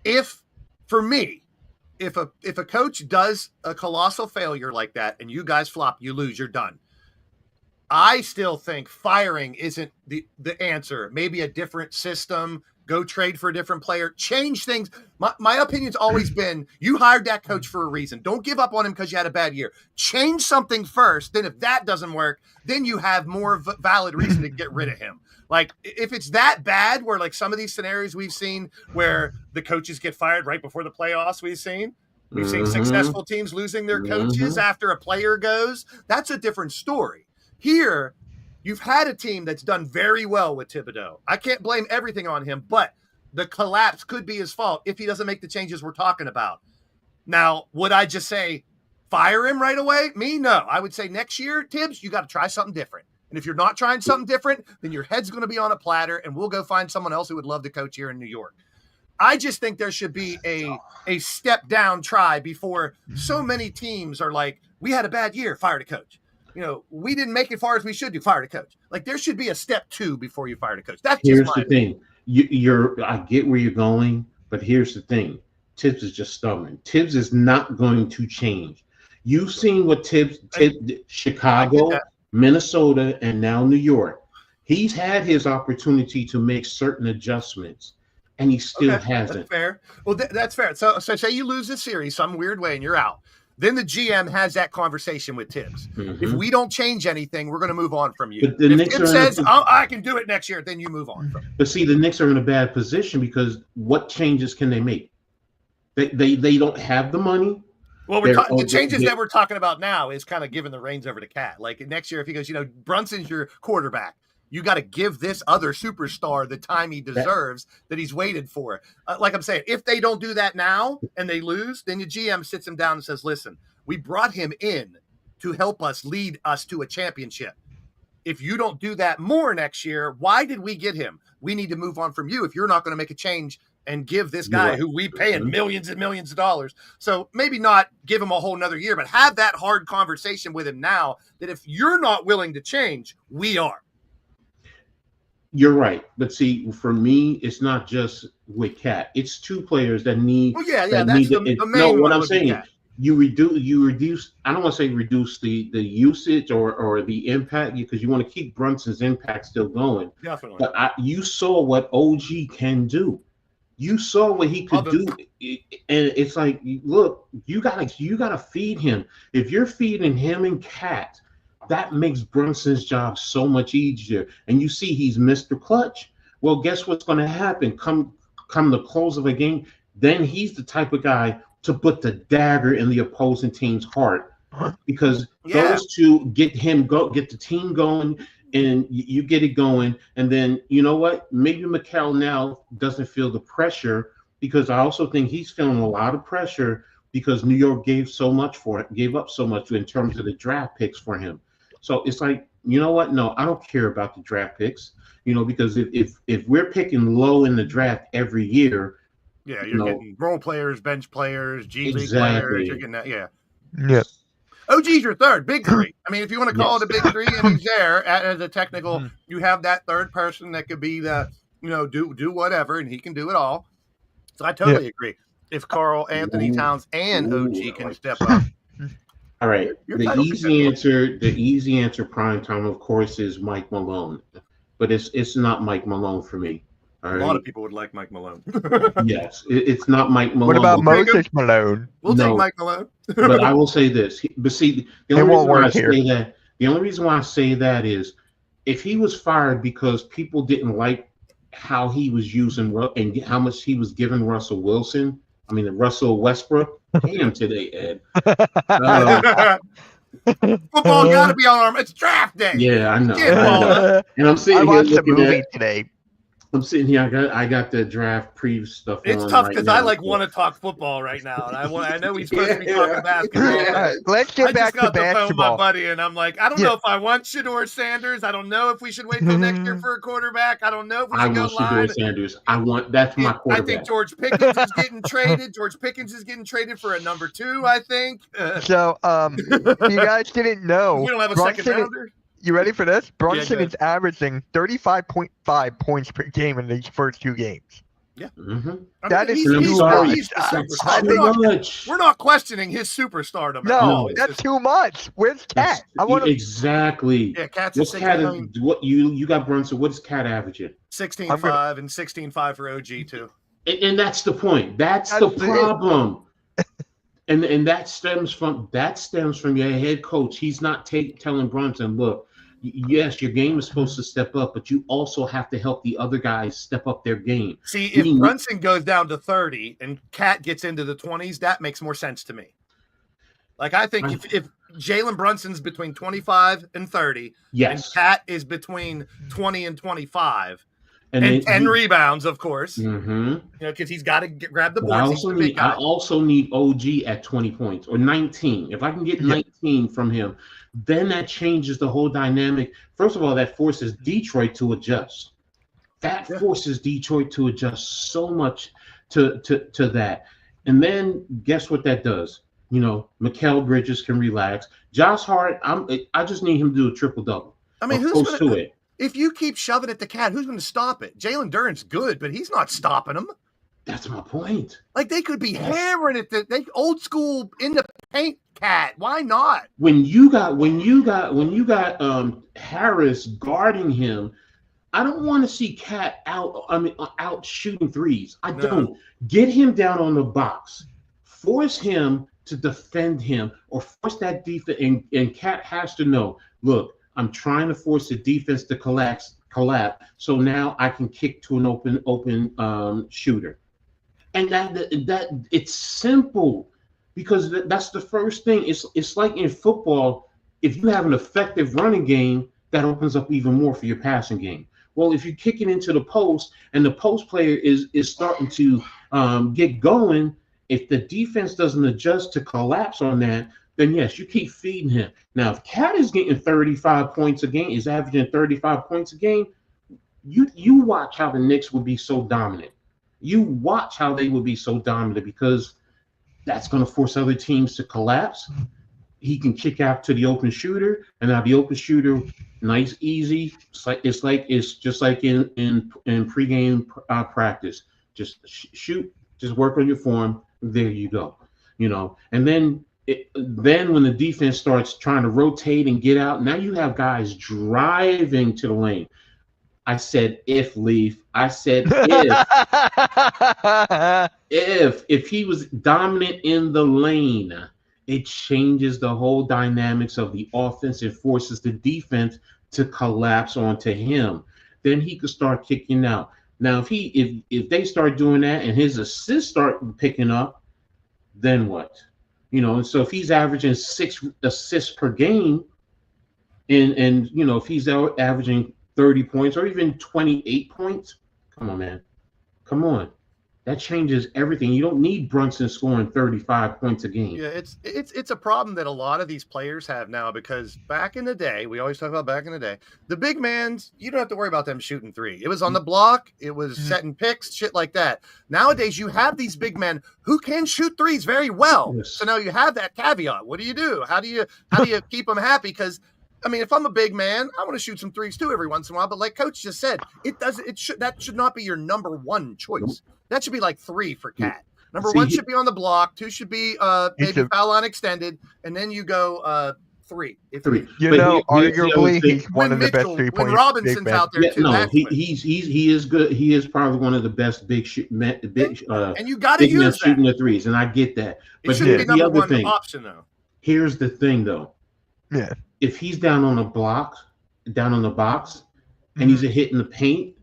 If for me, if a coach does a colossal failure like that, and you guys flop, you lose, you're done. I still think firing isn't the answer. Maybe a different system. Go trade for a different player. Change things. My opinion's always been you hired that coach for a reason. Don't give up on him because you had a bad year. Change something first. Then if that doesn't work, then you have more valid reason to get rid of him. Like if it's that bad where like some of these scenarios we've seen where the coaches get fired right before the playoffs we've seen successful teams losing their coaches after a player goes. That's a different story. Here, you've had a team that's done very well with Thibodeau. I can't blame everything on him, but the collapse could be his fault if he doesn't make the changes we're talking about. Now, would I just say fire him right away? Me, no. I would say next year, Tibbs, you got to try something different. And if you're not trying something different, then your head's going to be on a platter, and we'll go find someone else who would love to coach here in New York. I just think there should be a step down try before so many teams are like, we had a bad year, fire the coach. You know, we didn't make it far as we should do. Fire the coach. Like there should be a step 2 before you fire the coach. That's here's just the thing. I get where you're going, but here's the thing. Tibbs is just stubborn. Tibbs is not going to change. You've seen what Tibbs Chicago, Minnesota, and now New York. He's had his opportunity to make certain adjustments, and he still hasn't. That's fair. Well, that's fair. So say you lose this series some weird way and you're out. Then the GM has that conversation with Tibbs. If we don't change anything, we're going to move on from you. But the if Knicks Tibbs says, I can do it next year, then you move on from him. But see, the Knicks are in a bad position because what changes can they make? They don't have the money. Well, the changes that we're talking about now is kind of giving the reins over to Cat. Like next year, if he goes, Brunson's your quarterback. You got to give this other superstar the time he deserves that he's waited for. Like I'm saying, if they don't do that now and they lose, then the GM sits him down and says, listen, we brought him in to help us lead us to a championship. If you don't do that more next year, why did we get him? We need to move on from you if you're not going to make a change and give this guy who we paying millions and millions of dollars. So maybe not give him a whole nother year, but have that hard conversation with him now that if you're not willing to change, we are. You're right, but see, for me, it's not just with Cat. It's 2 players that need. Well, yeah, that's the main no, one. What I'm saying, you reduce. I don't want to say reduce the usage or the impact because you want to keep Brunson's impact still going. Definitely. But you saw what OG can do. You saw what he could do, and it's like, look, you gotta feed him. If you're feeding him and Cat, that makes Brunson's job so much easier. And you see he's Mr. Clutch. Well, guess what's going to happen? Come the close of a game, then he's the type of guy to put the dagger in the opposing team's heart because those 2 get the team going, and you get it going. And then you know what? Maybe Mikal now doesn't feel the pressure because I also think he's feeling a lot of pressure because New York gave up so much in terms of the draft picks for him. So it's like, you know what? No, I don't care about the draft picks, because if we're picking low in the draft every year. Yeah, you're getting role players, bench players, G League players. You're getting that, yeah. OG's your third, big 3. I mean, if you want to call it a big 3 and he's there as a technical, you have that third person that could be the, do whatever, and he can do it all. So I totally agree. If Carl Anthony Towns and OG can step up. All right. The easy answer, prime time, of course, is Mike Malone, but it's not Mike Malone for me. All right? A lot of people would like Mike Malone. Yes, it's not Mike Malone. What about Moses Malone? We'll take Mike Malone. But I will say this. But see, the only reason why I say that is if he was fired because people didn't like how he was using and how much he was giving Russell Westbrook. Damn today, Ed. Football got to be on. It's draft day. Yeah, I know. And I'm sitting here looking at today. I'm sitting here. I got the draft preview stuff. It's on tough right because now, I like so- want to talk football right now, and I know we're supposed to be Yeah. talking basketball. All but right, let's I get just back to got the phone with my basketball. buddy, and I'm like, I don't Yeah. know if I want Shedeur Sanders. I don't know if we should wait till next year for a quarterback. I don't know if we I should go want line. Shedeur Sanders. That's my I quarterback. think George Pickens is getting traded. George Pickens is getting traded for a number 2, I think. So, you guys didn't know. We don't have a Brunson second is- rounder. You ready for this? Brunson go is averaging 35.5 points per game in these first 2 games. Mhm. I That mean, is too he's much. the That's superstar. too much. We're not questioning his superstardom. at No, all. It's that's just- too much. Where's Cat? I want to. Exactly. yeah, Cat's at What's Cat? 16, What you got Brunson? What is Cat averaging? 16.5 and 16.5 for OG too. And that's the point. That's the That's it. problem. And that stems from your head coach. He's not telling Brunson, look, yes, your game is supposed to step up, but you also have to help the other guys step up their game. See, if Mm. Brunson goes down to 30 and Cat gets into the 20s, that makes more sense to me. Like, I think if Jalen Brunson's between 25 and 30, and Yes. Cat is between 20 and 25, and then 10 rebounds, of course, Mm-hmm. because he's got to grab the But boards. He's the big I guy. also need OG at 20 points or 19. If I can get 19 from him, then that changes the whole dynamic. First of all, that forces Detroit to adjust. That forces Detroit to adjust so much to that. And then guess what that does? You know, Mikal Bridges can relax. Josh Hart, I just need him to do a triple-double. I mean, or who's close going to to it. if you keep shoving at the Cat, who's going to stop it? Jalen Duren's good, but he's not stopping him. That's my point. Like, they could be hammering it. They old school in the paint Cat. Why not? When you got Harris guarding him, I don't want to see Cat out shooting threes. I No. don't. Get him down on the box. Force him to defend him or force that defense. And Cat has to know, look, I'm trying to force the defense to collapse. So now I can kick to an open shooter. And that it's simple because that's the first thing. It's like in football, if you have an effective running game, that opens up even more for your passing game. Well, if you kick it into the post and the post player is starting to get going, if the defense doesn't adjust to collapse on that, then yes, you keep feeding him. Now, if Cat is getting 35 points a game, is averaging 35 points a game, you watch how the Knicks would be so dominant. You watch how they would be so dominant because that's going to force other teams to collapse. He can kick out to the open shooter, and now the open shooter, nice, easy. It's just like in pregame practice. Just shoot, just work on your form. There you go. You know, and then when the defense starts trying to rotate and get out, now you have guys driving to the lane. I said if, Leaf. I said if. If he was dominant in the lane, it changes the whole dynamics of the offense. It forces the defense to collapse onto him. Then he could start kicking out. Now, if they start doing that and his assists start picking up, then what? You know, and so if he's averaging 6 assists per game, and you know, if he's averaging 30 points or even 28 points, come on, man. Come on. That changes everything. You don't need Brunson scoring 35 points a game. Yeah, it's a problem that a lot of these players have now because back in the day, we always talk about back in the day, the big mans, you don't have to worry about them shooting 3. It was on the block, it was setting picks, shit like that. Nowadays, you have these big men who can shoot 3s very well. Yes. So now you have that caveat. What do? How do you keep them happy? Because I mean, if I'm a big man, I want to shoot some 3s too every once in a while. But like Coach just said, that should not be your number 1 choice. That should be like 3 for Cat. Number 1 should be on the block. 2 should be maybe foul line extended, and then you go 3. Three. You But know, here's the other arguably, thing. he's one of the best Mitchell, 3-point when Robinson's big men. out there Yeah, too. no, that's when- he is good. He is probably one of the best big and you got to big men use that. shooting the 3s, and I get that. It But shouldn't be here's the number other 1 thing. option though. Here's the thing, though. Yeah. If he's down on the box, and he's hitting the paint,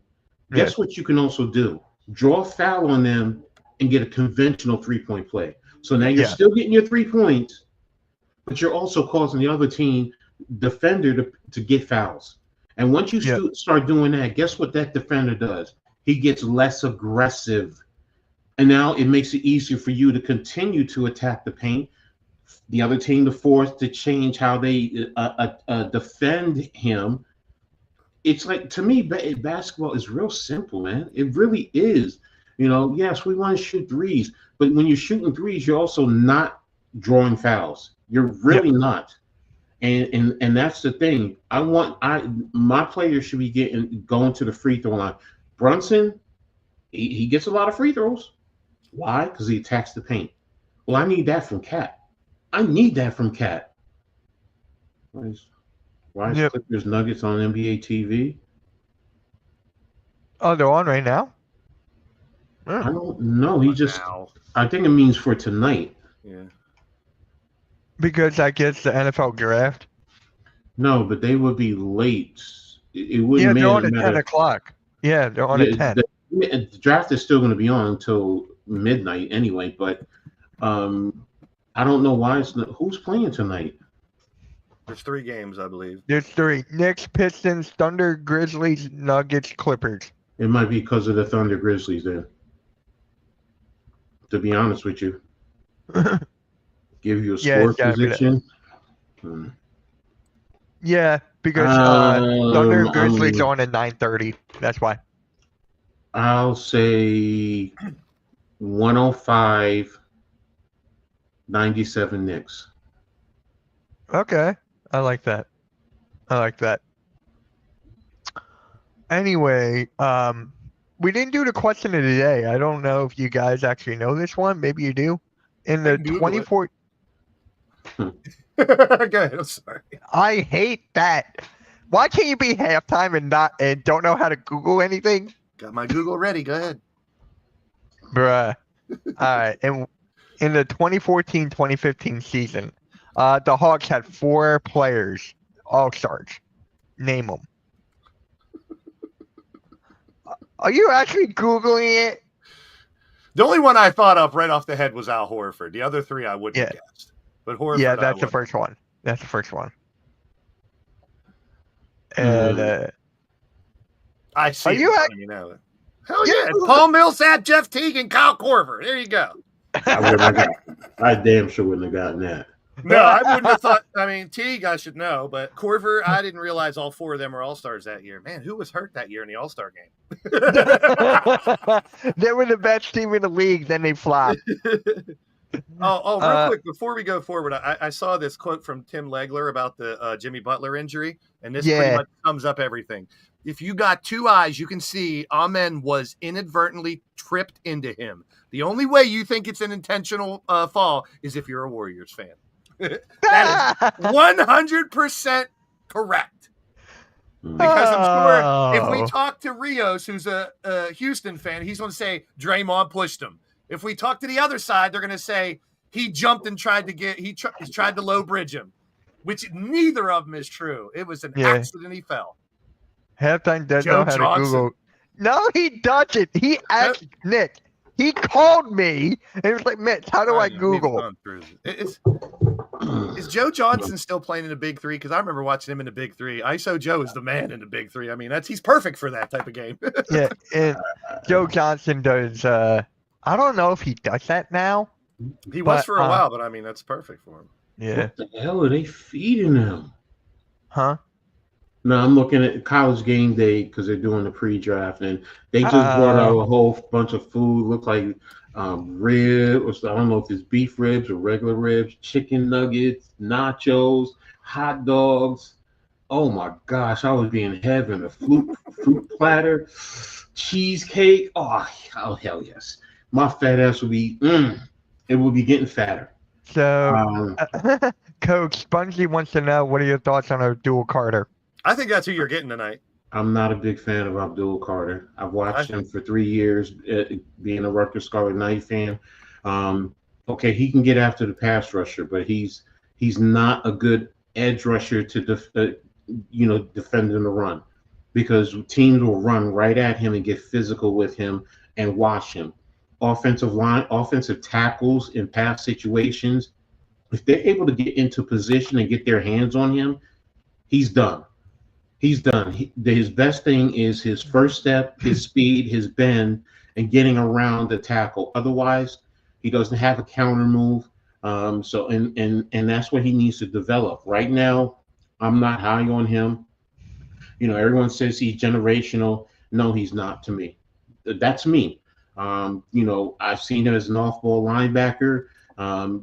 guess what you can also do? Draw a foul on them and get a conventional 3-point play. So now you're still getting your 3 points, but you're also causing the other team defender to get fouls. And once you start doing that, guess what that defender does? he gets less aggressive. And now it makes it easier for you to continue to attack the paint. The other team, the force to change how they defend him. It's like, to me, basketball is real simple, man. It really is. You know, yes, we want to shoot threes, but when you're shooting threes, you're also not drawing fouls. You're really not. And that's the thing. My players should be going to the free throw line. Brunson, he gets a lot of free throws. Why? Because he attacks the paint. Well, I need that from Cat. Why is Clippers Nuggets on NBA TV? Oh, they're on right now? I don't know. Wow. I think it means for tonight. Yeah. Because I guess the NFL draft. No, but they would be late. It wouldn't Yeah, they're on matter. at 10 o'clock. Yeah, they're on at 10. The draft is still going to be on until midnight anyway, but I don't know why who's playing tonight. There's 3 games, I believe. There's 3. Knicks, Pistons, Thunder, Grizzlies, Nuggets, Clippers. It might be because of the Thunder Grizzlies then. To be honest with you. Give you a score position. Yeah, because Thunder Grizzlies on at 9:30. That's why. I'll say 105, 97 Knicks. Okay. I like that. Anyway, we didn't do the question of the day. I don't know if you guys actually know this one. Maybe you do. In the 24. Go ahead. I'm sorry. I hate that. Why can't you be halftime and don't know how to Google anything? Got my Google ready. Go ahead. Bruh. All right. And in the 2014-2015 season, the Hawks had 4 players, all-stars. Name them. Are you actually Googling it? The only one I thought of right off the head was Al Horford. The other 3 I wouldn't have guessed. But Horford, yeah, that's the first one. And I see. Are you you know it. Hell yeah! Paul Millsap, Jeff Teague, and Kyle Korver. There you go. I damn sure wouldn't have gotten that. No, I wouldn't have thought. I mean, Teague, I should know, but Korver, I didn't realize all 4 of them were All-Stars that year. Man, who was hurt that year in the All-Star game? They were the best team in the league. Then they flopped. Real quick, before we go forward, I saw this quote from Tim Legler about the Jimmy Butler injury, and this pretty much sums up everything. If you got 2 eyes, you can see Amen was inadvertently tripped into him. The only way you think it's an intentional fall is if you're a Warriors fan. That is 100% correct. Because I'm sure if we talk to Rios, who's a Houston fan, he's going to say Draymond pushed him. If we talk to the other side, they're going to say he jumped and tried to low bridge him, which neither of them is true. It was an accident. He fell. Halftime doesn't know how to Google. No, he doesn't. He asked Nick. He called me and he was like, Mitch, how do I Google? Is Joe Johnson still playing in the Big 3? Because I remember watching him in the Big 3. ISO Joe is the man in the Big 3. I mean, he's perfect for that type of game. Yeah, and Joe Johnson does. I don't know if he does that now. He was for a while, but I mean, that's perfect for him. Yeah. What the hell are they feeding him? Huh? No, I'm looking at College Game Day because they're doing the pre-draft, and they just brought out a whole bunch of food. Looked like ribs. I don't know if it's beef ribs or regular ribs, chicken nuggets, nachos, hot dogs. Oh my gosh, I would be in heaven. A fruit platter, cheesecake. Oh hell yes. My fat ass would be. It would be getting fatter. So, Coach Spongy wants to know, what are your thoughts on Abdul Carter? I think that's who you're getting tonight. I'm not a big fan of Abdul Carter. I've watched him for 3 years, being a Rutgers Scarlet Knight fan. Okay, he can get after the pass rusher, but he's not a good edge rusher to defend in the run, because teams will run right at him and get physical with him and wash him. Offensive tackles in pass situations, if they're able to get into position and get their hands on him, he's done. he's done. His best thing is his first step, his speed, his bend, and getting around the tackle. Otherwise, he doesn't have a counter move. So and that's what he needs to develop. Right now, I'm not high on him. You know, everyone says he's generational. No, he's not to me. That's me. You know, I've seen him as an off-ball linebacker.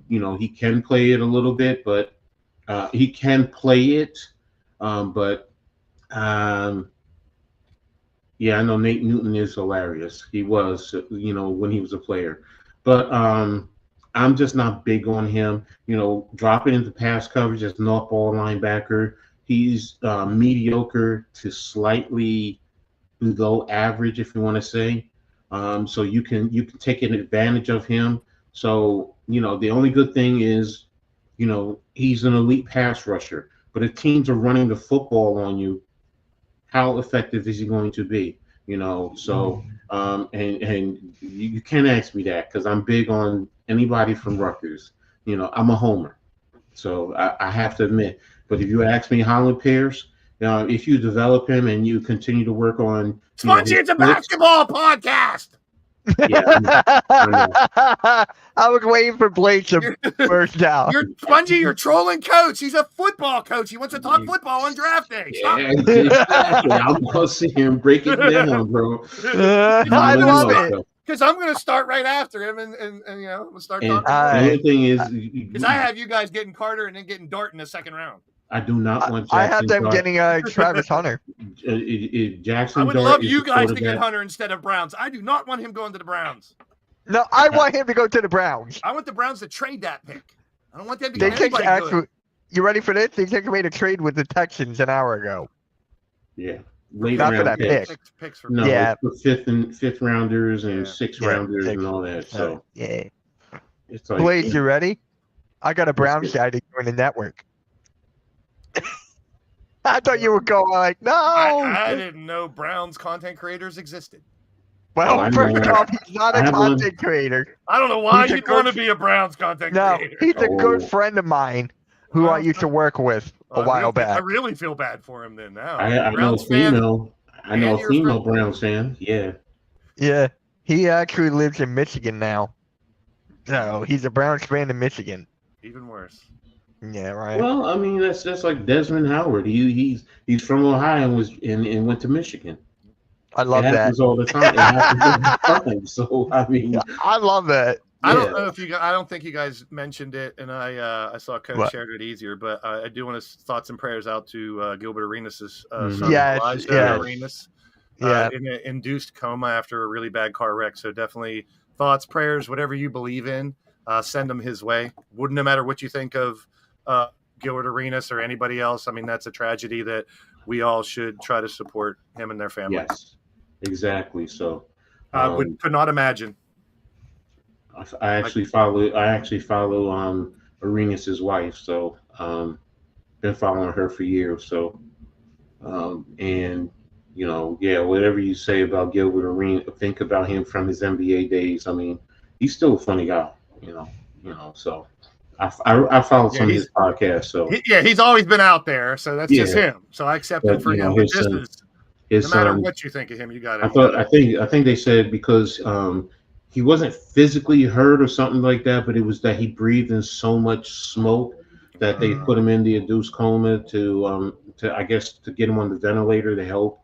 You know, he can play it a little bit, but he can play it. Yeah, I know Nate Newton is hilarious. He was, you know, when he was a player. But I'm just not big on him. You know, dropping into pass coverage as an off-ball linebacker. He's mediocre to slightly below average, if you want to say. So you can take an advantage of him. So, you know, the only good thing is, you know, he's an elite pass rusher. But if teams are running the football on you, how effective is he going to be? You know, so and you can't ask me that because I'm big on anybody from Rutgers. You know, I'm a homer, so I have to admit. But if you ask me, Holland Pierce, if you develop him and you continue to work on, Spongy, it's a basketball podcast. Yeah, I know. I was waiting for Blake to burst out. You're Spongy, you're trolling coach. He's a football coach. He wants to talk football on draft day. Stop. Yeah, exactly. I'm gonna sit here and break it down, bro. I love it. Because I'm going to start right after him, and you know, we'll start And talking. the other thing is, Because I have you guys getting Carter and then getting Dart in the second round. I do not want. I have them Dart. getting Travis Hunter. Jackson. I would Dart love is you the guys to get quarterback. Hunter instead of Browns. I do not want him going to the Browns. No, I want him to go to the Browns. I want the Browns to trade that pick. I don't want them to They get took anybody actually. good. You ready for this? They made a trade with the Texans an hour ago. Yeah, late Not for round that picks. pick. Picks for No, Yeah. it's for fifth rounders and Yeah. sixth Yeah, rounders six. and all that. So Yeah. it's like Blaze, you ready? I got a Browns good. guy to join the network. I thought you were going like, no. I didn't know Browns content creators existed. Well, Oh, I first know. off, he's not I a have one. content creator. I don't know why He's a you'd want to good- be a Browns content No, creator. he's a good Oh. friend of mine who I used to work with a while I back. really feel bad for him then now. I know a Browns fan. female. I know and a you're female friend- Browns fan. Yeah, Yeah, he actually lives in Michigan now. So he's a Browns fan in Michigan. Even worse. Yeah, right. well, I mean that's like Desmond Howard. He's from Ohio and went to Michigan. I love it that. happens all the time. It happens all the time. So I mean, I love that. I don't Yeah. know if you guys, I don't think you guys mentioned it, and I saw Coach What? shared it easier, but I do want to thoughts and prayers out to Gilbert Arenas' Mhm. son, Yes, Elijah yes. Arenas, Yeah. in an induced coma after a really bad car wreck. So definitely thoughts, prayers, whatever you believe in, send them his way. Wouldn't no matter what you think of Gilbert Arenas or anybody else. I mean, that's a tragedy that we all should try to support him and their family. yes, exactly. So Could not imagine. I actually follow Arenas' wife, so been following her for years. So and you know, yeah, whatever you say about Gilbert Arenas, think about him from his NBA days. I mean, he's still a funny guy, you know. So I follow some of his podcasts. So He's always been out there, so that's just Yeah. him. So I accept But, it for you him. know, But his this son- is his no matter son, what you think of him, you got I think they said because he wasn't physically hurt or something like that, but it was that he breathed in so much smoke that they put him in the induced coma to I guess to get him on the ventilator to help,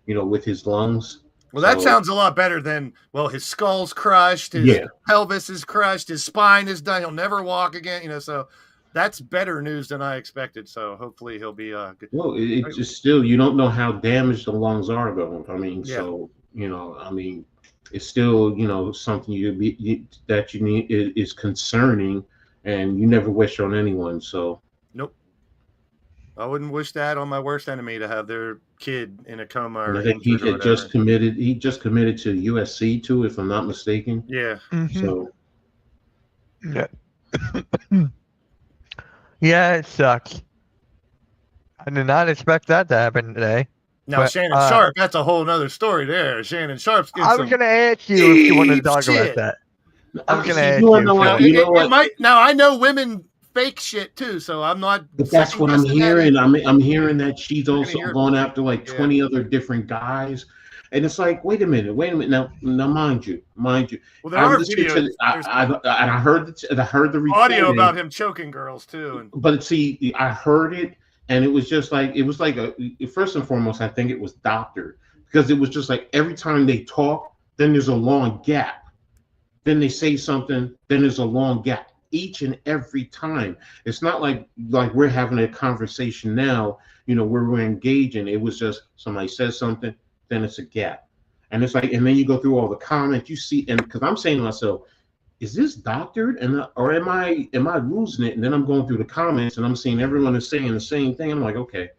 you know, with his lungs. Well, that So- sounds a lot better than his skull's crushed, his Yeah. pelvis is crushed, his spine is done. He'll never walk again. You know, so that's better news than I expected. So hopefully he'll be good. Well, it's just still you don't know how damaged the lungs are though. I mean, Yeah. so you know, I mean, it's still something that you need is concerning, and you never wish on anyone. So Nope. I wouldn't wish that on my worst enemy to have their kid in a coma or I think he injured or had just whatever. committed. He just committed to USC too, if I'm not mistaken. Yeah. Mhm. So Yeah. Yeah, it sucks. I did not expect that to happen today. Now But, Shannon Sharp, that's a whole nother story there. Shannon Sharp's getting I was going to ask you if you wanted to deep talk shit. about that. I was going to ask You wanna know you. what? Phil. You know what? Now I know women fake shit too. So I'm not. But that's what I'm second-guessing that hearing. either. I'm hearing that she's gonna also hear- going after like Yeah. 20 other different guys. And it's like, wait a minute. Now, mind you. Well, there are listening videos. to- There's I heard the audio recording, about him choking girls too. And but see, I heard it, and it was like first and foremost, I think it was doctored, because it was just like every time they talk, then there's a long gap. Then they say something, then there's a long gap. Each and every time. It's not like we're having a conversation now, where we're engaging. It was just somebody says something, then it's a gap. And it's like, and then you go through all the comments you see, and because I'm saying to myself, is this doctored, or am I losing it? And then I'm going through the comments and I'm seeing everyone is saying the same thing. I'm like, okay,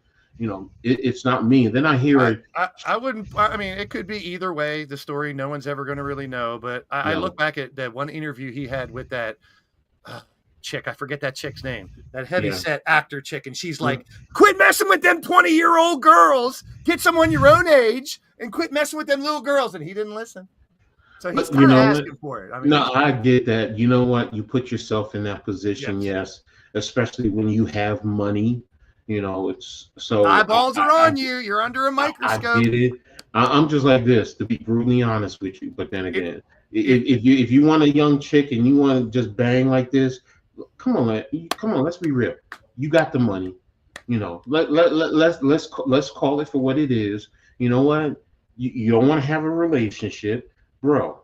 it's not me. And then I hear it. I wouldn't. I mean, it could be either way. The story, no one's ever going to really know. But I No. look back at that one interview he had with that chick. I forget that chick's name. That heavyset actor chick, and she's like, "Quit messing with them 20-year-old girls. Get someone your own age, and quit messing with them little girls." And he didn't listen. So he's But kind of asking for it. I mean, No, I get that. You know what? You put yourself in that position, yes, especially when you have money. It's so eyeballs are on you. You're under a microscope. I get it. I'm just like this, to be brutally honest with you. But then again, if you want a young chick and you want to just bang like this, come on, let's be real. You got the money. Let's call it for what it is. You know what? You don't want to have a relationship, bro.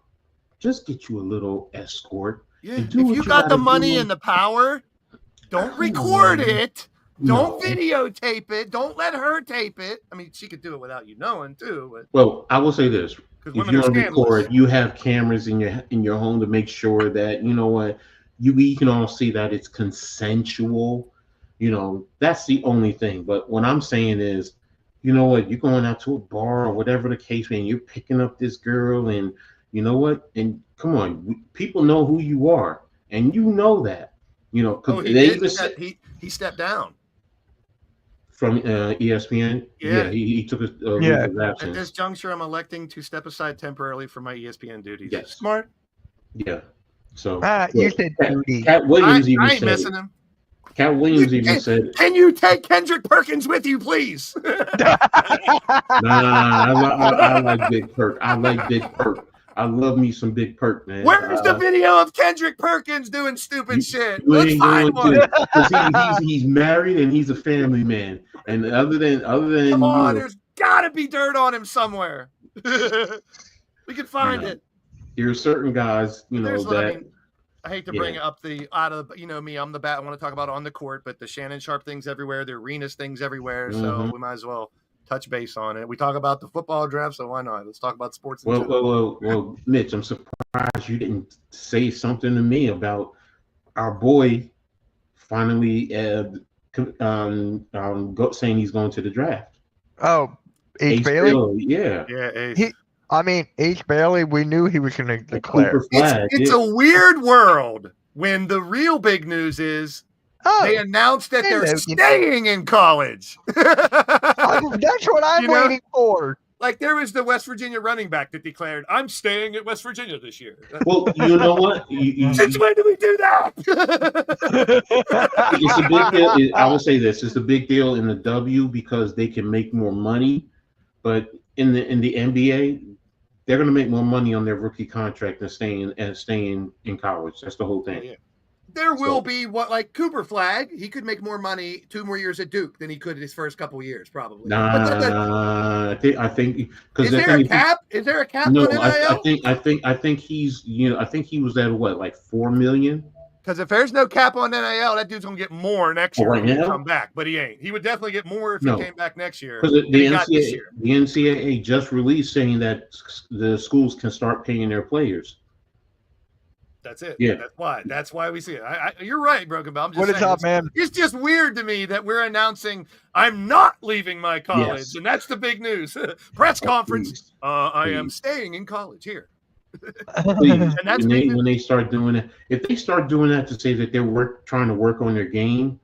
Just get you a little escort. Yeah, and if do what you got the gotta money do. and the power, don't Come record on. it. No. Don't videotape it. Don't let her tape it. I mean, she could do it without you knowing too. But Well, I will say this: because if women you're are on record, scandalous. you have cameras in your home to make sure that we can all see that it's consensual. That's the only thing. But what I'm saying is, you're going out to a bar or whatever the case may be, and you're picking up this girl, and you know what? And come on, people know who you are, and you know that. Because He stepped down. from ESPN. Yeah. He took a Yeah. leave of At absence. this juncture, I'm electing to step aside temporarily from my ESPN duties. Yes. Smart. Yeah. So You said duty. Cat Williams even I ain't said missing it. him. Cat Williams even said, Can you take Kendrick Perkins with you, please? "Nah, I like Big Perk. I like Big Perk. I love me some Big Perk, man. Where's the video of Kendrick Perkins doing stupid shit? You Let's ain't find going one. to, because he's married and he's a family man. And other than Come on, there's got to be dirt on him somewhere. We can find it. there are certain guys, There's, that I mean, I hate to bring up the out of me. I'm the bat. I want to talk about on the court, but the Shannon Sharp things everywhere, the Arenas things everywhere. So we might as well touch base on it. We talk about the football draft, so why not? Let's talk about sports. Well, Mitch, I'm surprised you didn't say something to me about our boy finally saying he's going to the draft. Oh, Ace Ace Bailey? yeah. Yeah, Ace Bailey, we knew he was going to declare. Cooper Flag, it's a weird world when the real big news is they announced that they're staying in college. That's what I'm waiting for. Like there was the West Virginia running back that declared, "I'm staying at West Virginia this year." Well, you know what? Since when do we do that? It's a big deal. I will say this: it's a big deal in the W because they can make more money, but in the NBA, they're going to make more money on their rookie contract than staying in college. That's the whole thing. Yeah. There will be like Cooper Flag. He could make more money 2 more years at Duke than he could his first couple of years, probably. Nah, I think because is there a cap? Is there a cap? No, on NIL? I think he's I think he was at what, like $4 million. Because if there's no cap on NIL, that dude's gonna get more next year Right when he now? come back. But he ain't. He would definitely get more if No. he came back next year. Because than he got this year. the NCAA just released saying that the schools can start paying their players. That's it. Yeah. That's why we see it. You're right, Broken Bell. I'm just What is saying, up, man? It's just weird to me that we're announcing I'm not leaving my college, Yes. and that's the big news. Press conference. Please. I am staying in college here. Please. And that's when they start doing it, if they start doing that to say that they're trying to work on their game,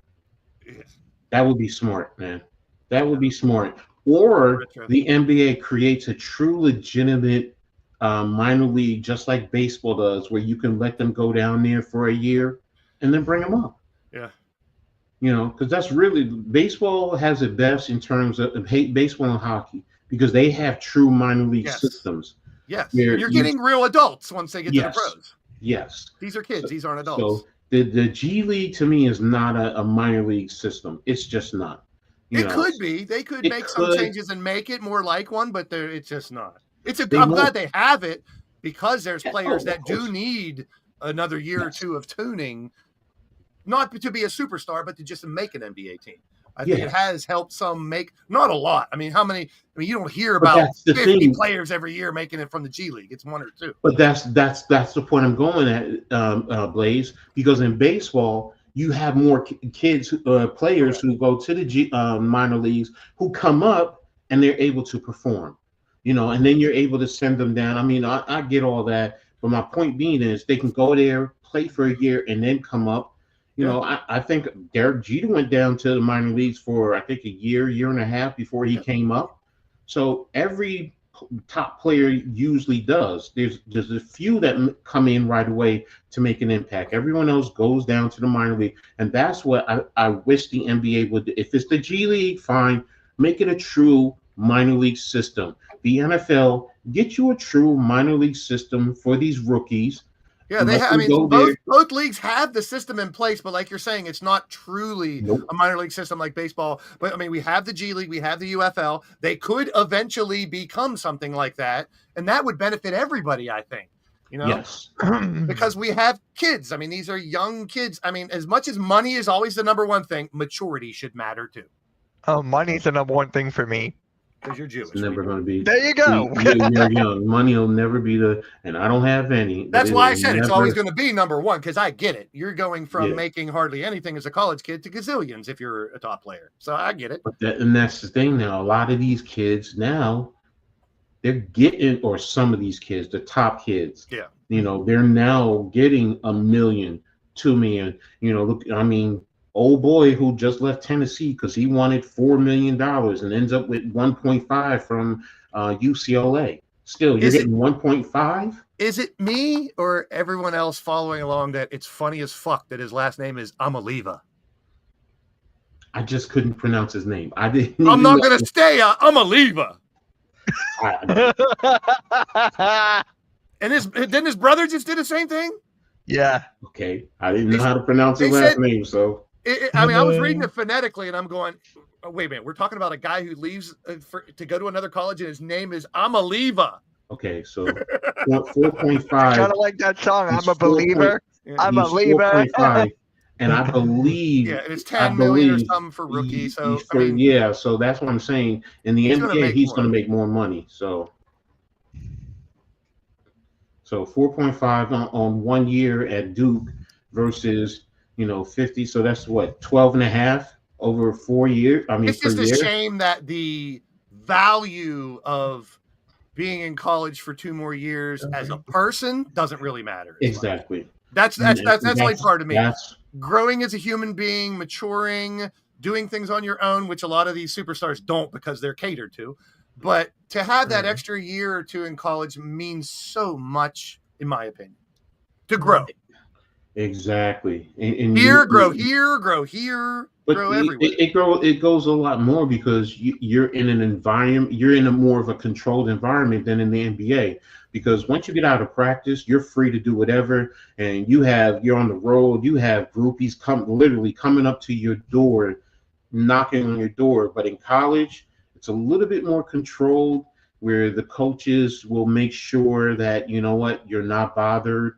Yes. that would be smart, man. That would be smart. Or the NBA creates a true legitimate minor league, just like baseball does, where you can let them go down there for a year and then bring them up. Yeah. You know, because that's really baseball has it best in terms of baseball and hockey because they have true minor league Yes. systems. Yes. Where And you're getting real adults once they get to the Yes. pros. Yes. These are kids. These aren't adults. So the G League to me is not a minor league system. It's just not. You It know, could be. They could it make some could. changes and make it more like one, but it's just not. They I'm won't. glad they have it because there's Yeah, players of that do course. need another year or Yes. two of tuning, not to be a superstar, but to just make an NBA team. I think Yeah. it has helped some make, not a lot. I mean, how many? I mean, you don't hear But about that's the 50 thing. players every year making it from the G League. It's one or two. But that's the point I'm going at, Blaze. Because in baseball, you have more kids, players who go to the minor leagues who come up and they're able to perform. You know, and then you're able to send them down. I mean, I get all that, but my point being is they can go there, play for a year, and then come up. You know, I think Derek Jeter went down to the minor leagues for I think a year and a half before he came up. So every top player usually does. There's a few that come in right away to make an impact. Everyone else goes down to the minor league, and that's what I wish the NBA would do. If it's the G League, fine, make it a true minor league system. The NFL, get you a true minor league system for these rookies. Yeah, they have. I mean, both leagues have the system in place, but like you're saying, it's not truly a minor league system like baseball. But I mean, we have the G League, we have the UFL. They could eventually become something like that, and that would benefit everybody, I think. You know, Yes. Because we have kids. I mean, these are young kids. I mean, as much as money is always the number one thing, maturity should matter too. Oh, money's the number one thing for me. Because you're Jewish. It's never going to be. There you go. You're young. Money will never be and I don't have any. That's why I said it's always going to be number one, because I get it. You're going from Yeah. making hardly anything as a college kid to gazillions if you're a top player. So I get it. And that's the thing now. A lot of these kids now, they're getting, or some of these kids, the top kids, Yeah. you know, they're now getting $1 million, $2 million. You know, look, I mean, old boy who just left Tennessee because he wanted $4 million and ends up with 1.5 from UCLA. Still, you're getting 1.5. Is it me or everyone else following along that it's funny as fuck that his last name is Amaliva? I just couldn't pronounce his name. I didn't. I'm not going to stay Amaliva. And didn't his brother just do the same thing? Yeah. Okay, I didn't know how to pronounce his last name, so. I mean, I was reading it phonetically, and I'm going, oh, wait a minute. We're talking about a guy who leaves to go to another college, and his name is Amaliva. Okay, so 4.5. Kind of like that song. I'm a believer. I'm a believer. 4.5, and I believe. Yeah, and it's 10 million or something for rookie. So I mean, yeah, so that's what I'm saying. In the NBA, he's going to make more money. So 4.5 on 1 year at Duke versus 50. So that's what 12 and a half over 4 years. I mean, it's just a shame that the value of being in college for 2 more years as a person doesn't really matter. Exactly. That's like part of me. Growing as a human being, maturing, doing things on your own, which a lot of these superstars don't because they're catered to. But to have that extra year or 2 in college means so much, in my opinion, to grow. Exactly. And grow here, grow here, grow everywhere. It goes a lot more because you're in an environment. You're in a more of a controlled environment than in the NBA. Because once you get out of practice, you're free to do whatever, and you're on the road. You have groupies literally coming up to your door, knocking on your door. But in college, it's a little bit more controlled, where the coaches will make sure that you're not bothered.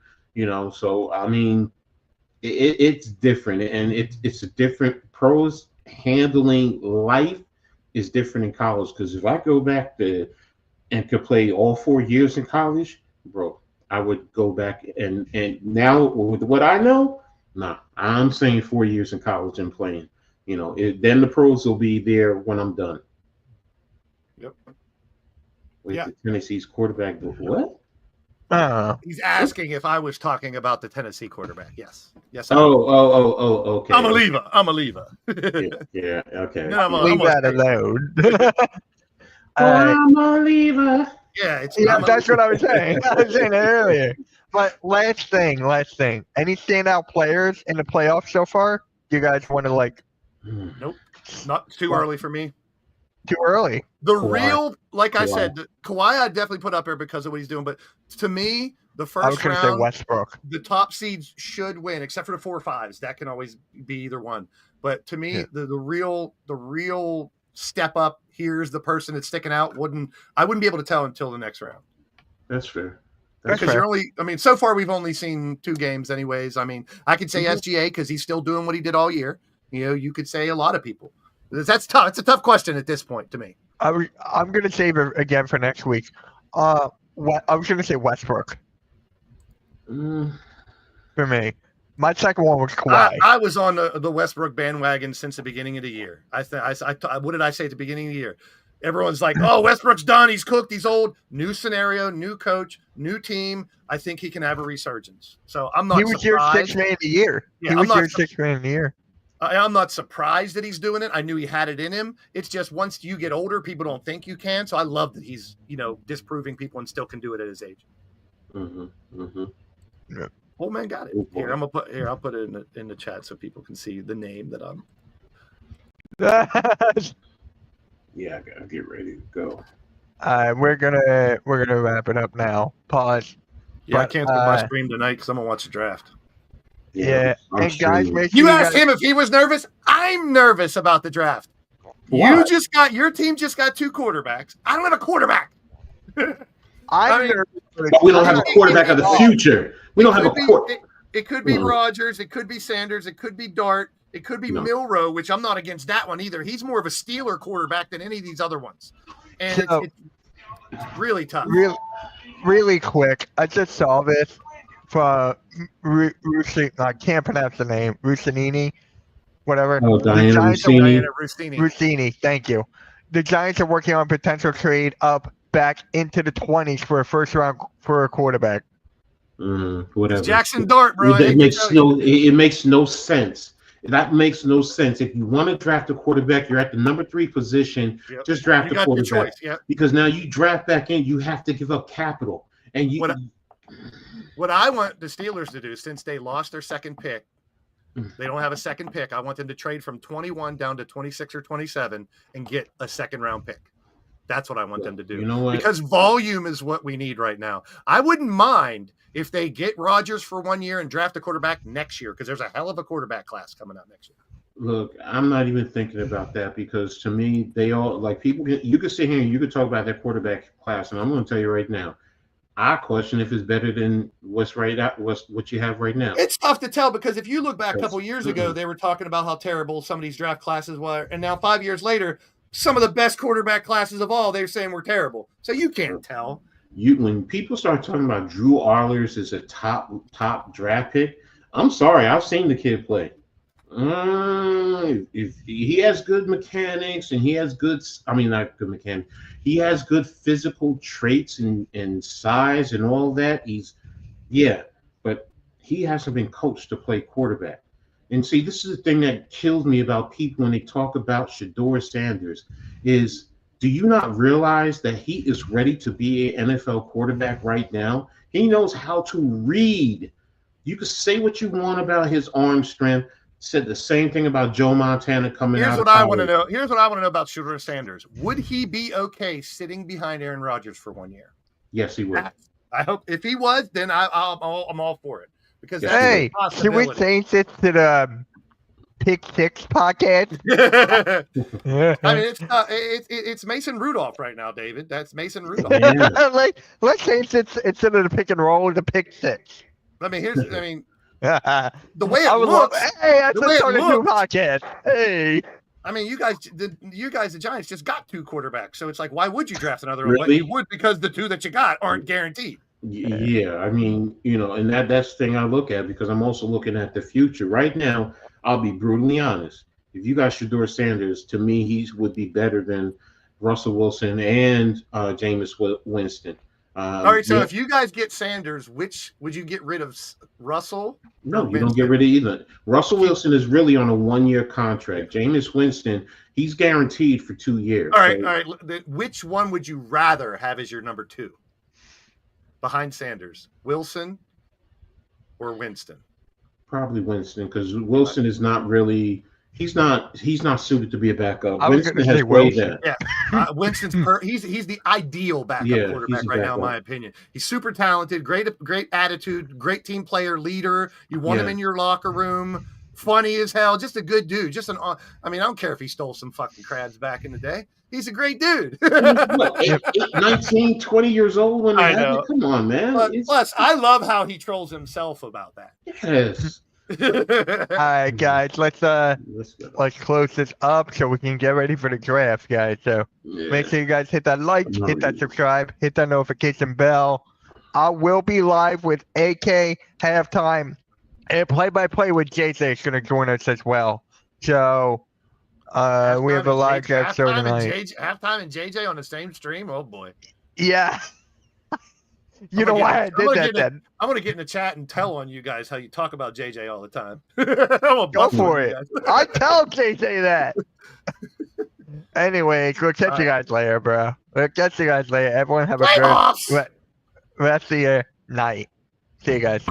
So I mean, it's different, and it's a different. Pros handling life is different in college. Because if I go back and could play all 4 years in college, bro, I would go back and now with what I know, I'm saying 4 years in college and playing. Then the pros will be there when I'm done. Yep. Wait, the Tennessee's quarterback, what? He's asking if I was talking about the Tennessee quarterback. Yes. Okay. I'm a lever. Yeah. Okay. No, leave that alone. I'm a lever. Yeah, that's what I was saying. I was saying it earlier. But last thing. Any standout players in the playoffs so far? You guys want to like Nope, not too early for me. too early? The Kawhi. real, like I Kawhi. said, Kawhi I'd definitely put up there because of what he's doing. But to me, the I was first going to say round, Westbrook. the top seeds should win, except for the 4 or 5s. That can always be either one. But to me, Yeah. the real step up, here's the person that's sticking out. I wouldn't be able to tell until the next round. That's fair. That's Because fair. you're only, I mean, so far we've only seen 2 games, anyways. I mean, I could say Mhm. SGA because he's still doing what he did all year. You know, you could say a lot of people. That's tough. It's a tough question at this point to me. I'm going to save it again for next week. I was going to say Westbrook Mm, for me. My second one was Kawhi. I was on the Westbrook bandwagon since the beginning of the year. What did I say at the beginning of the year? Everyone's like, "Oh, Westbrook's done. He's cooked. He's old. New scenario, new coach, new team. I think he can have a resurgence." So I'm not He was your surprised. sixth man of the year. Yeah, He I'm was not your su- sixth man of the year. I'm not surprised that he's doing it. I knew he had it in him. It's just once you get older, people don't think you can. So I love that he's, disproving people and still can do it at his age. mhm, mhm. Old man got it. Oh, boy. I'll put it in the chat so people can see the name that I'm. Yeah, I gotta get ready to go. We're gonna wrap it up now. Pause. Yeah, I But, canceled my stream tonight because I'm gonna watch the draft. Yeah, I'm and guys, streaming. make sure You asked guys- him if he was nervous. I'm nervous about the draft. Why? Your team just got 2 quarterbacks. I don't have a quarterback. I'm I mean- nervous for the But we don't have a Cardinals. quarterback of the future. We don't have a quarterback. It could be No. Rodgers. It could be Sanders. It could be Dart. It could be No. Milrow, which I'm not against that one either. He's more of a Steeler quarterback than any of these other ones, and So- it's really tough. Really quick. I just saw this from I can't pronounce the name. Russinini, whatever. Oh, The Diana Giants are- Rossini. Diana Rossini. Russini, thank you. The Giants are working on potential trade up back into the 20s for a first round for a quarterback. Whatever. Jackson Dart, bro. I hate It to makes tell you. it makes no sense. That makes no sense. If you want to draft a quarterback, you're at the number 3 position. Yep. Just draft You a got the quarterback. choice. Yeah. Because now you draft back in, you have to give up capital, and you. What I want the Steelers to do, since they lost their second pick, they don't have a second pick. I want them to trade from 21 down to 26 or 27 and get a second round pick. That's what I want them to do. You know what? Because volume is what we need right now. I wouldn't mind if they get Rodgers for 1 year and draft a quarterback next year because there's a hell of a quarterback class coming out next year. Look, I'm not even thinking about that because to me, they all like people. You could sit here and you could talk about that quarterback class, and I'm going to tell you right now, I question if it's better than what you have right now. It's tough to tell because if you look back a Yes. couple years ago, they were talking about how terrible some of these draft classes were, and now 5 years later, some of the best quarterback classes of all, they're saying were terrible. So you can't tell. When people start talking about Drew Arlers as a top draft pick, I'm sorry, I've seen the kid play. If he has good mechanics and he has not good mechanics. He has good physical traits and size and all that. But he hasn't been coached to play quarterback. And see, this is the thing that kills me about people when they talk about Shedeur Sanders is, do you not realize that he is ready to be an NFL quarterback right now? He knows how to read. You can say what you want about his arm strength. Said the same thing about Joe Montana coming out. Here's what I want to know. Here's what I want to know about Shedeur Sanders. Would he be okay sitting behind Aaron Rodgers for 1 year? Yes, he would. I hope if he was, then I'm all for it because that's Hey, a should we possibility. change it to the Pick Six podcast? I mean, it's Mason Rudolph right now, David. That's Mason Rudolph. Yeah. Let's change it instead of the pick and roll to Pick Six. I mean, the I way it would love. looks. Hey, I the way just it started a new looks- podcast. Hey, I mean, you guys, the Giants just got 2 quarterbacks, so it's like, why would you draft another one? But Really? you would because the 2 that you got aren't guaranteed. Yeah, I mean, and that's the thing I look at because I'm also looking at the future. Right now, I'll be brutally honest. If you got Shedeur Sanders, to me, he would be better than Russell Wilson and Jameis Winston. All right, so yeah. if you guys get Sanders, which would you get rid of, Russell? No, you don't get rid of either. Russell Wilson is really on a 1-year contract. Jameis Winston, he's guaranteed for 2 years. All right, So- all right. Which one would you rather have as your number 2 behind Sanders, Wilson or Winston? Probably Winston, because Wilson is not really. He's not suited to be a backup. I was Winston gonna has say played Wilson. that. Yeah, Winston's he's the ideal backup Yeah, quarterback he's a right now, in backup. my opinion. He's super talented, great attitude, great team player, leader. You want him Yeah. in your locker room, funny as hell, just a good dude. I mean, I don't care if he stole some fucking crabs back in the day. He's a great dude. What, 19, 20 years old when I they had know. it? Come on, man. Plus, I love how he trolls himself about that. Yes. All right, guys, let's Let's go. close this up so we can get ready for the draft, guys. So Yeah. make sure you guys hit that like, I'm not hit that reading. subscribe, hit that notification bell. I will be live with AK halftime and play-by-play with JJ is going to join us as well. So we have a live draft show tonight. Halftime and JJ on the same stream. Oh boy. Yeah. You I'm know gonna why get- I I'm did gonna that get then? I'm gonna get in the chat and tell on you guys how you talk about JJ all the time. Go for it. I tell JJ that. Anyway, we'll catch you guys later, bro. We'll catch you guys later. Everyone have a Playoffs! good rest of your night. See you guys.